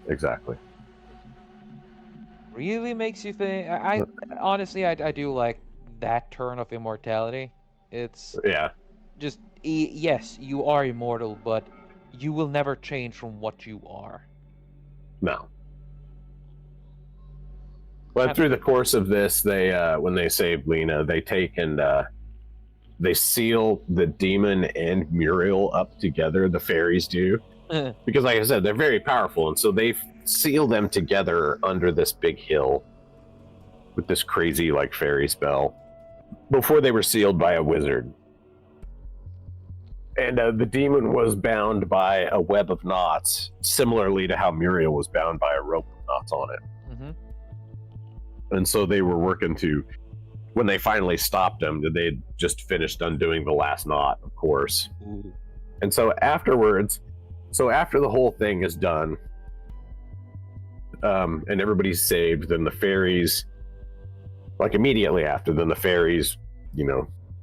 Really makes you think. I honestly, I do like that turn of immortality. It's just yes, you are immortal, but you will never change from what you are. No. But through the course of this, they when they save Lena, they take and they seal the demon and Muriel up together. The fairies do, because, like I said, they're very powerful, and so they seal them together under this big hill with this crazy like fairy spell. Before they were sealed by a wizard, and the demon was bound by a web of knots, similarly to how Muriel was bound by a rope with knots on it. Mm-hmm. And so they were working to, when they finally stopped them, they'd just finished undoing the last knot, of course. Ooh. And so afterwards, after the whole thing is done, and everybody's saved, then the fairies, like immediately after, then the fairies,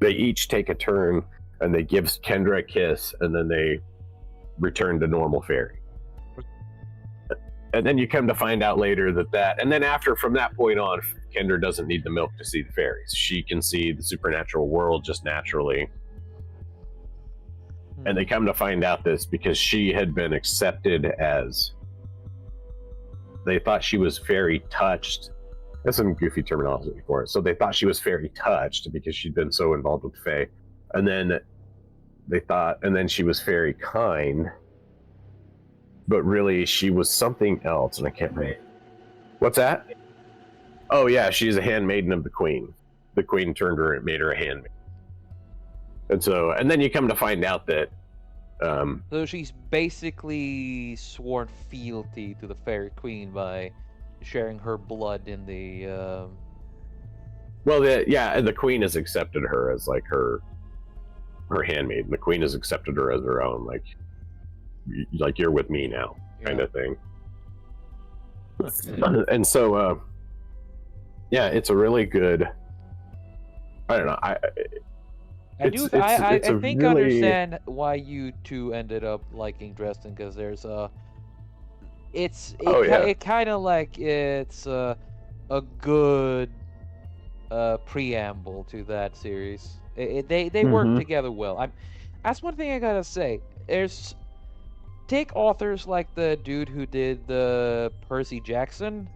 they each take a turn and they give Kendra a kiss, and then they return to normal fairy. And then you come to find out later and then from that point on, Kendra doesn't need the milk to see the fairies. She can see the supernatural world just naturally. And they come to find out this because she had been accepted as, they thought she was fairy touched. That's some goofy terminology for it. So they thought she was fairy touched because she'd been so involved with Fae. And then she was fairy kind, but really she was something else, and I can't remember. What's that? Oh yeah, she's a handmaiden of the queen. The queen turned her and made her a handmaid. And then you come to find out that so she's basically sworn fealty to the fairy queen by sharing her blood in the the queen has accepted her as like her handmaid, and the queen has accepted her as her own, like you're with me now, kind of thing. And so it's a really good, I don't know, I think I understand why you two ended up liking Dresden, because there's it kind of like it's a good preamble to that series. They work together well. That's one thing I gotta say. take authors like the dude who did the Percy Jackson.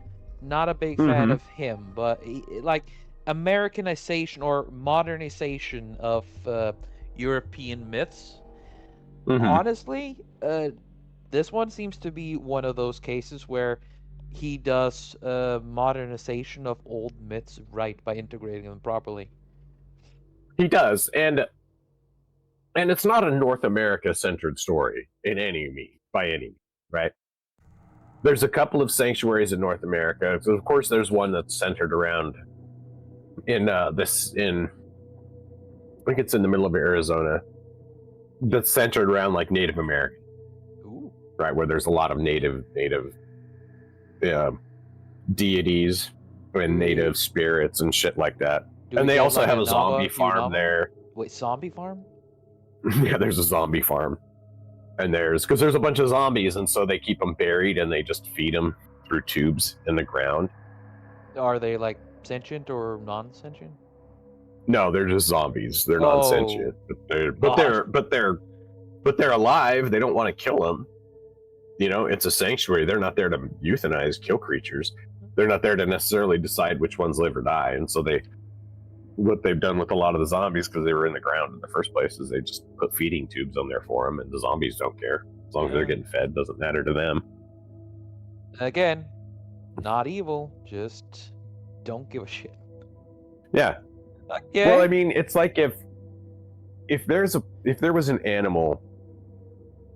Not a big fan Mm-hmm. of him, but like Americanization or modernization of European myths. Mm-hmm. Honestly, this one seems to be one of those cases where he does modernization of old myths right by integrating them properly. He does, and it's not a North America centered story in any means, by any means, right? There's a couple of sanctuaries in North America. So of course, there's one that's centered around in I think it's in the middle of Arizona. That's centered around like Native American, Ooh. right? Where there's a lot of native uh, deities and native spirits and shit like that. Do And we they get also like have a a zombie Do you farm there. Wait, zombie farm? Yeah, there's a zombie farm, and because there's a bunch of zombies, and so they keep them buried and they just feed them through tubes in the ground. Are they like sentient or non-sentient? No, they're just zombies. They're Oh non-sentient, but God. they're alive. They don't want to kill them. You know, it's a sanctuary. They're not there to euthanize, kill creatures. They're not there to necessarily decide which ones live or die. And so what they've done with a lot of the zombies, because they were in the ground in the first place, is they just put feeding tubes on there for them, and the zombies don't care as long as they're getting fed. Doesn't matter to them. Again, not evil, just don't give a shit. Yeah. Okay. Well, I mean, it's like if there was an animal,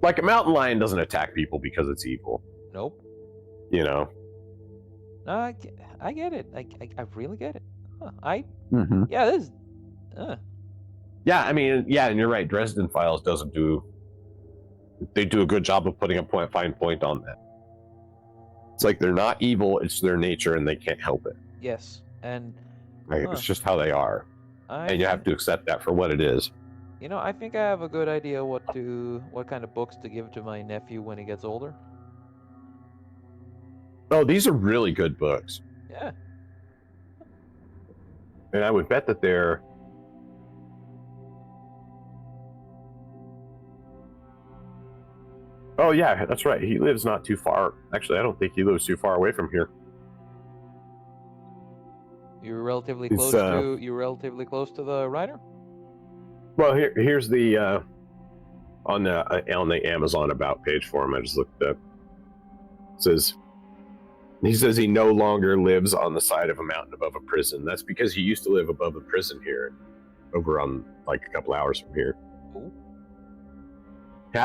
like a mountain lion doesn't attack people because it's evil. Nope. You know. No, I get it. I really get it. Huh. Mm-hmm. This. Yeah, I mean, yeah, and you're right. Dresden Files they do a good job of putting a fine point on that. It's like they're not evil; it's their nature, and they can't help it. Yes, and Like, it's just how they are, and you have to accept that for what it is. You know, I think I have a good idea what kind of books to give to my nephew when he gets older. Oh, these are really good books. Yeah. And I would bet that they're. Oh yeah, that's right. He lives not too far. Actually, I don't think he lives too far away from here. You're relatively close to the writer? Well, here's the on the Amazon about page for him. I just looked up. He says he no longer lives on the side of a mountain above a prison. That's because he used to live above a prison here, over on like a couple hours from here. Ooh.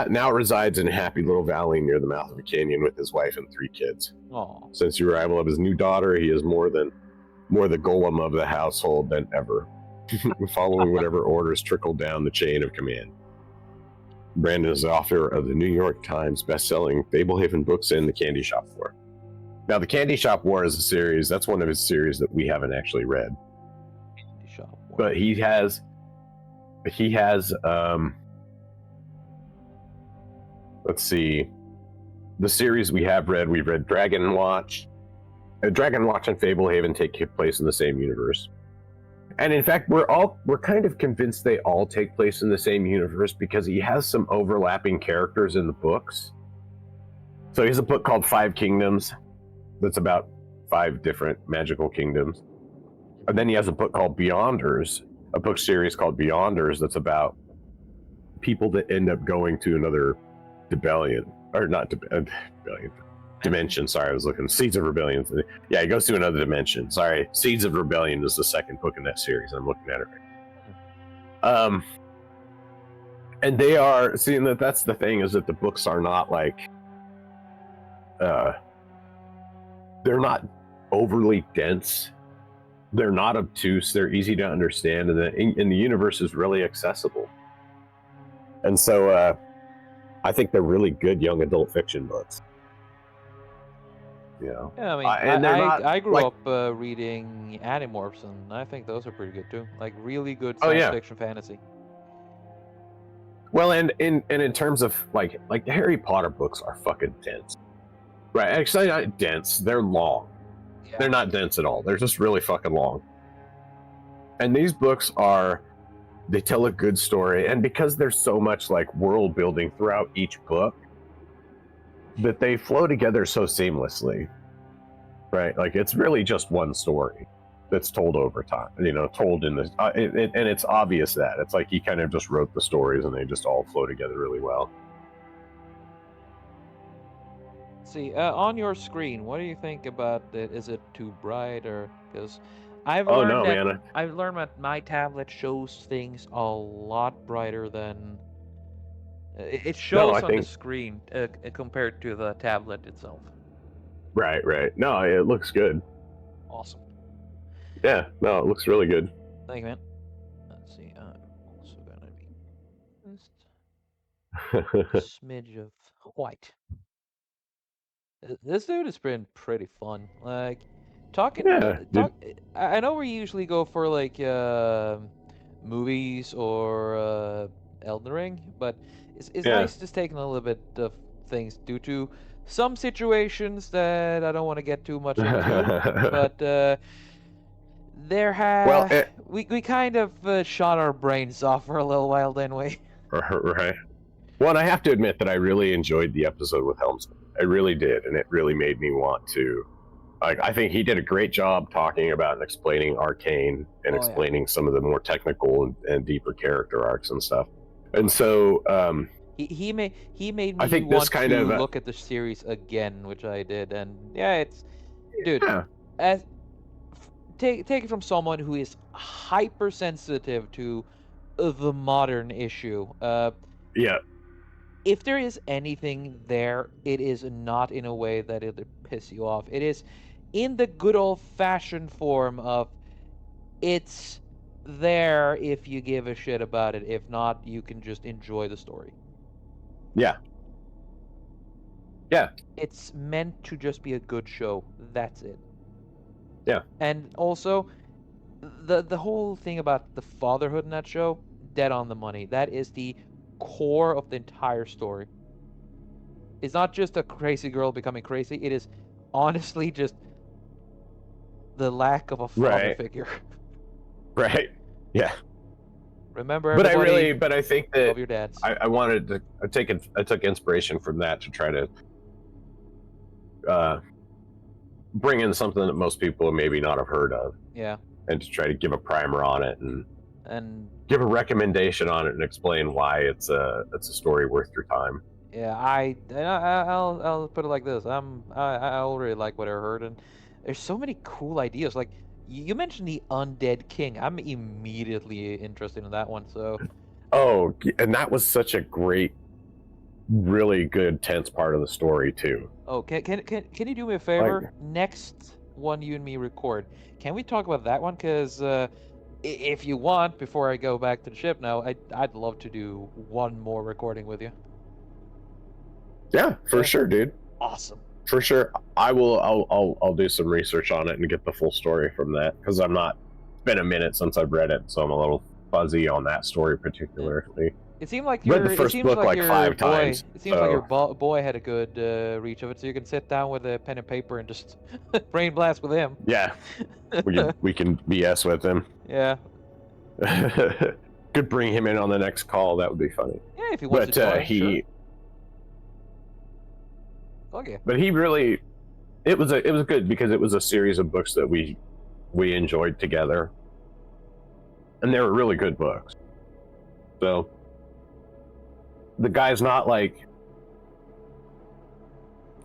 Now resides in a happy little valley near the mouth of a canyon with his wife and 3 kids. Aww. Since the arrival of his new daughter, he is more the golem of the household than ever, following whatever orders trickle down the chain of command. Brandon is the author of the New York Times best-selling Fable Haven books and The Candy Shop War. Now, The Candy Shop War is a series. That's one of his series that we haven't actually read. Candy Shop War. But he has let's see. The series we've read Dragon Watch. Dragon Watch and Fable Haven take place in the same universe. And in fact, we're kind of convinced they all take place in the same universe because he has some overlapping characters in the books. So he has a book called 5 Kingdoms that's about 5 different magical kingdoms. And then he has a book called Beyonders, a book series called Beyonders that's about people that end up going to another dimension. Sorry, I was looking. Seeds of Rebellion. Yeah, he goes to another dimension. Sorry, Seeds of Rebellion is the second book in that series. I'm looking at it right now. And they are seeing that's the thing, is that the books are not like they're not overly dense. They're not obtuse. They're easy to understand, and the universe is really accessible. And so I think they're really good young adult fiction books. You know? Yeah, I mean, and I grew up reading Animorphs, and I think those are pretty good too. Like really good science fiction fantasy. Well, and in terms of like the Harry Potter books are fucking dense, right? Actually, not dense. They're long. Yeah. They're not dense at all. They're just really fucking long. And these books they tell a good story, and because there's so much like world building throughout each book, but they flow together so seamlessly, right? Like it's really just one story that's told over time, told in this, and it's obvious that it's like he kind of just wrote the stories and they just all flow together really well. See, on your screen, what do you think about it? Is it too bright, or because I've Oh learned no, that man! my tablet shows things a lot brighter than it No, I shows on the think screen compared to the tablet itself. right. No, it looks good. Awesome. Yeah, no, it looks really good. Thank you, man. Let's see. I'm also gonna be just smidge of white. This dude has been pretty fun. Like talking Yeah, talk. I know we usually go for like movies or Elden Ring, but it's yeah. nice just taking a little bit of things due to some situations that I don't want to get too much into. But Well, we kind of shot our brains off for a little while, didn't we? right. Well, and I have to admit that I really enjoyed the episode with Helmsley. I really did, and it really made me want to. Like, I think he did a great job talking about and explaining Arcane and Oh yeah. explaining some of the more technical and deeper character arcs and stuff. And so, He made I me think this want kind to of, look at the series again, which I did, and yeah, it's dude. yeah, As take it from someone who is hypersensitive to the modern issue. yeah, If there is anything there, it is not in a way that it'll piss you off. It is in the good old-fashioned form of it's there if you give a shit about it. If not, you can just enjoy the story. yeah, yeah, It's meant to just be a good show. That's it. yeah. And also, the whole thing about the fatherhood in that show, dead on the money. That is the core of the entire story. It's not just a crazy girl becoming crazy. It is honestly just the lack of a father Right, figure. right, yeah. Remember, But everybody, I think that love your dads. I wanted to I took inspiration from that to try to uh, bring in something that most people maybe not have heard of, Yeah, and to try to give a primer on it and and give a recommendation on it and explain why it's a story worth your time. yeah, I'll put it like this. I already like what I heard, and there's so many cool ideas. Like you mentioned the undead king. I'm immediately interested in that one. So, Oh, and that was such a great, really good, tense part of the story too. oh, can you do me a favor? Next one you and me record, can we talk about that one? Because if you want, before I go back to the ship now, I'd love to do one more recording with you. Yeah, for Yeah. sure, dude. Awesome. For sure, I will. I'll do some research on it and get the full story from that because I'm not. It's been a minute since I've read it, so I'm a little fuzzy on that story particularly. It seemed like Read the it first seems book like like your 5 boy. times. It seems like your boy had a good reach of it, so you can sit down with a pen and paper and just brain blast with him. Yeah, we can BS with him. Yeah. Could bring him in on the next call. That would be funny. Yeah, if he wants to join, sure. Okay. But he really, it was good because it was a series of books that we enjoyed together, and they were really good books. So the guy's not like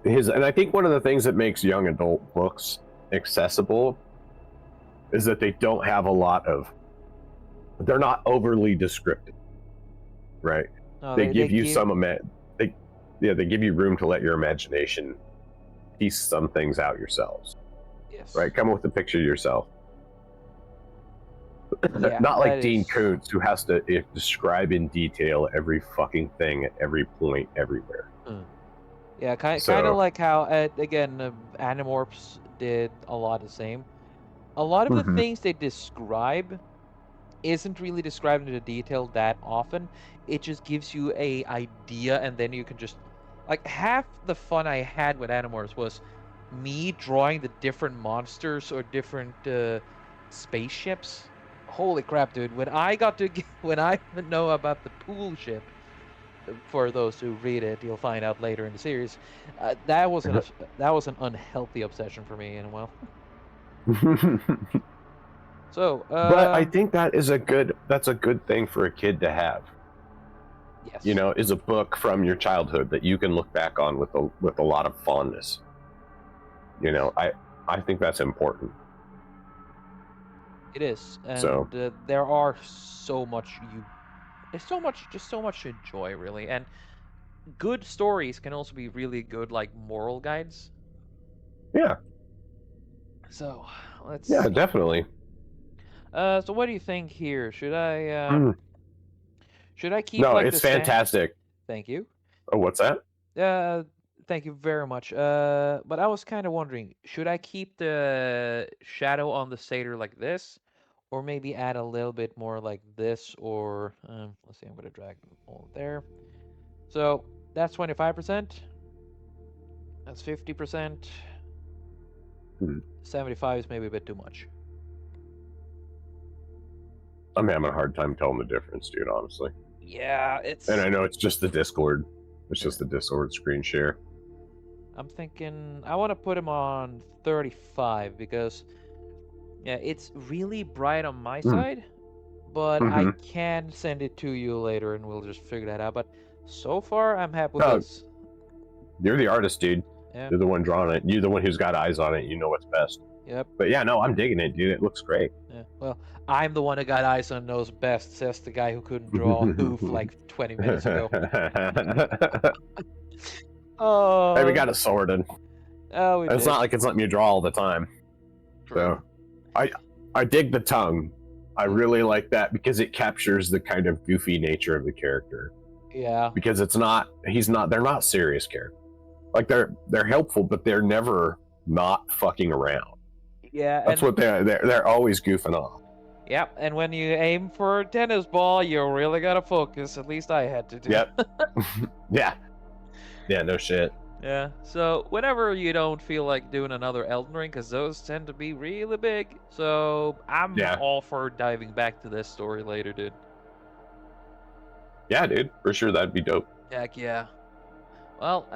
his, and I think one of the things that makes young adult books accessible is that they don't have a lot of, they're not overly descriptive, right? No, they give you some they give you room to let your imagination piece some things out yourselves. Yes. Right, come up with a picture yourself. Yeah, not like Dean Koontz, who has to describe in detail every fucking thing at every point everywhere. Yeah, kind of like how again Animorphs did a lot of the same. A lot of the things they describe isn't really described into detail that often. It just gives you a idea, and then you can just like half the fun I had with Animorphs was me drawing the different monsters or different spaceships. Holy crap, dude! When I know about the pool ship, for those who read it, you'll find out later in the series. That was an unhealthy obsession for me, and well. So, but I think that's a good thing for a kid to have. yes, You know, is a book from your childhood that you can look back on with a lot of fondness. You know, I think that's important. it is, and So there are there's just so much to enjoy, really, and good stories can also be really good, like moral guides. yeah, So, let's yeah, see. definitely. So what do you think here? Mm. Should I keep No, like it's the same? fantastic. Thank you. Oh, what's that? Uh, Thank you very much. But I was kind of wondering, should I keep the shadow on the satyr like this, or maybe add a little bit more like this, or let's see, I'm gonna drag them all there. So that's 25%. That's 50%. Hmm. 75 is maybe a bit too much. I'm having a hard time telling the difference, dude. Honestly, Yeah, and it's. I know it's just the Discord. It's Yeah. just the Discord screen share. I'm thinking I want to put him on 35 because yeah, it's really bright on my Mm. side, but I Mm-hmm. can send it to you later and we'll just figure that out. But so far, I'm happy with No, this. you're the artist, dude. Yeah. You're the one drawing it. You're the one who's got eyes on it. You know what's best. Yep. But yeah, no, I'm digging it, dude. It looks great. Yeah. Well, I'm the one who got eyes on knows best, says the guy who couldn't draw hoof like 20 minutes ago. Hey, we Oh. got it sorted. Oh, we It's did. not like it's letting me draw all the time. True. So I dig the tongue. I really like that because it captures the kind of goofy nature of the character. Yeah. Because they're not serious characters. Like they're helpful, but they're never not fucking around. Yeah. That's what they're always goofing off. Yep. And when you aim for a tennis ball, you really gotta focus. At least I had to do. Yep. Yeah. Yeah, no shit. Yeah, so whenever you don't feel like doing another Elden Ring, because those tend to be really big, so I'm Yeah. all for diving back to this story later, dude. Yeah, dude. For sure that'd be dope. Heck yeah. Well,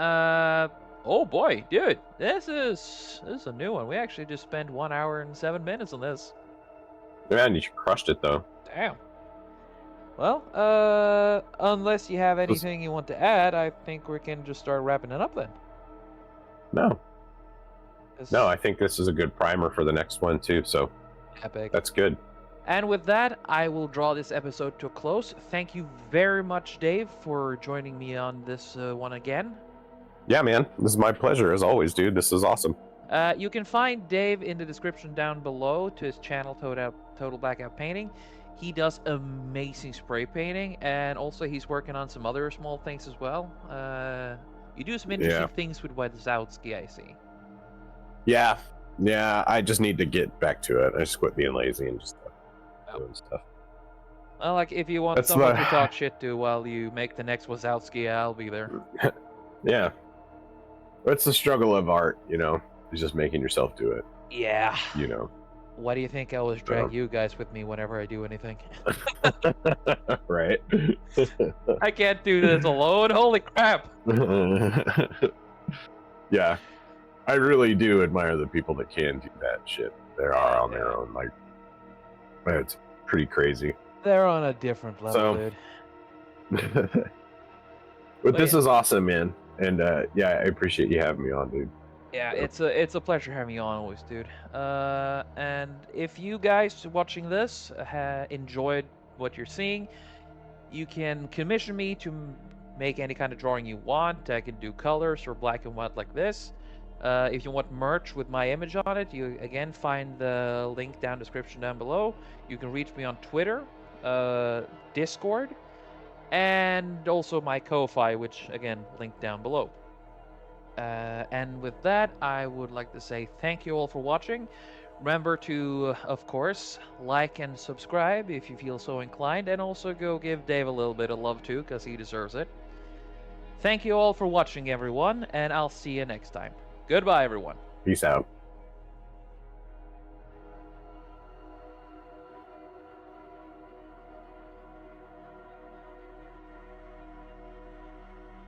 oh boy, dude, this is a new one. We actually just spent 1 hour and 7 minutes on this. Man, you crushed it though. Damn. Well, unless you have anything you want to add, I think we can just start wrapping it up then. No. This No, I think this is a good primer for the next one too, so epic. that's good. And with that, I will draw this episode to a close. Thank you very much, Dave, for joining me on this one again. Yeah, man. This is my pleasure as always, dude. This is awesome. You can find Dave in the description down below to his channel, Total Blackout Painting. He does amazing spray painting, and also he's working on some other small things as well. You do some interesting things with Wazowski, I see. Yeah. Yeah, I just need to get back to it. I just quit being lazy and just doing stuff. Well, like, if you want someone to talk shit to while you make the next Wazowski, I'll be there. Yeah. It's the struggle of art, you know? It's just making yourself do it. Yeah. You know? Why do you think I always drag you guys with me whenever I do anything? Right? I can't do this alone. Holy crap! Yeah. I really do admire the people that can do that shit. They are on their own. Like, it's pretty crazy. They're on a different level, dude. But this is awesome, man. And yeah, I appreciate you having me on, dude. Yeah, it's a pleasure having you on always, dude. And if you guys watching this enjoyed what you're seeing, you can commission me to make any kind of drawing you want. I can do colors or black and white like this. If you want merch with my image on it, you again find the link down description down below. You can reach me on Twitter, Discord, and also my Ko-Fi, which again linked down below. And with that, I would like to say thank you all for watching. Remember to, of course, like and subscribe if you feel so inclined, and also go give Dave a little bit of love too, because he deserves it. Thank you all for watching, everyone, and I'll see you next time. Goodbye, everyone. Peace out.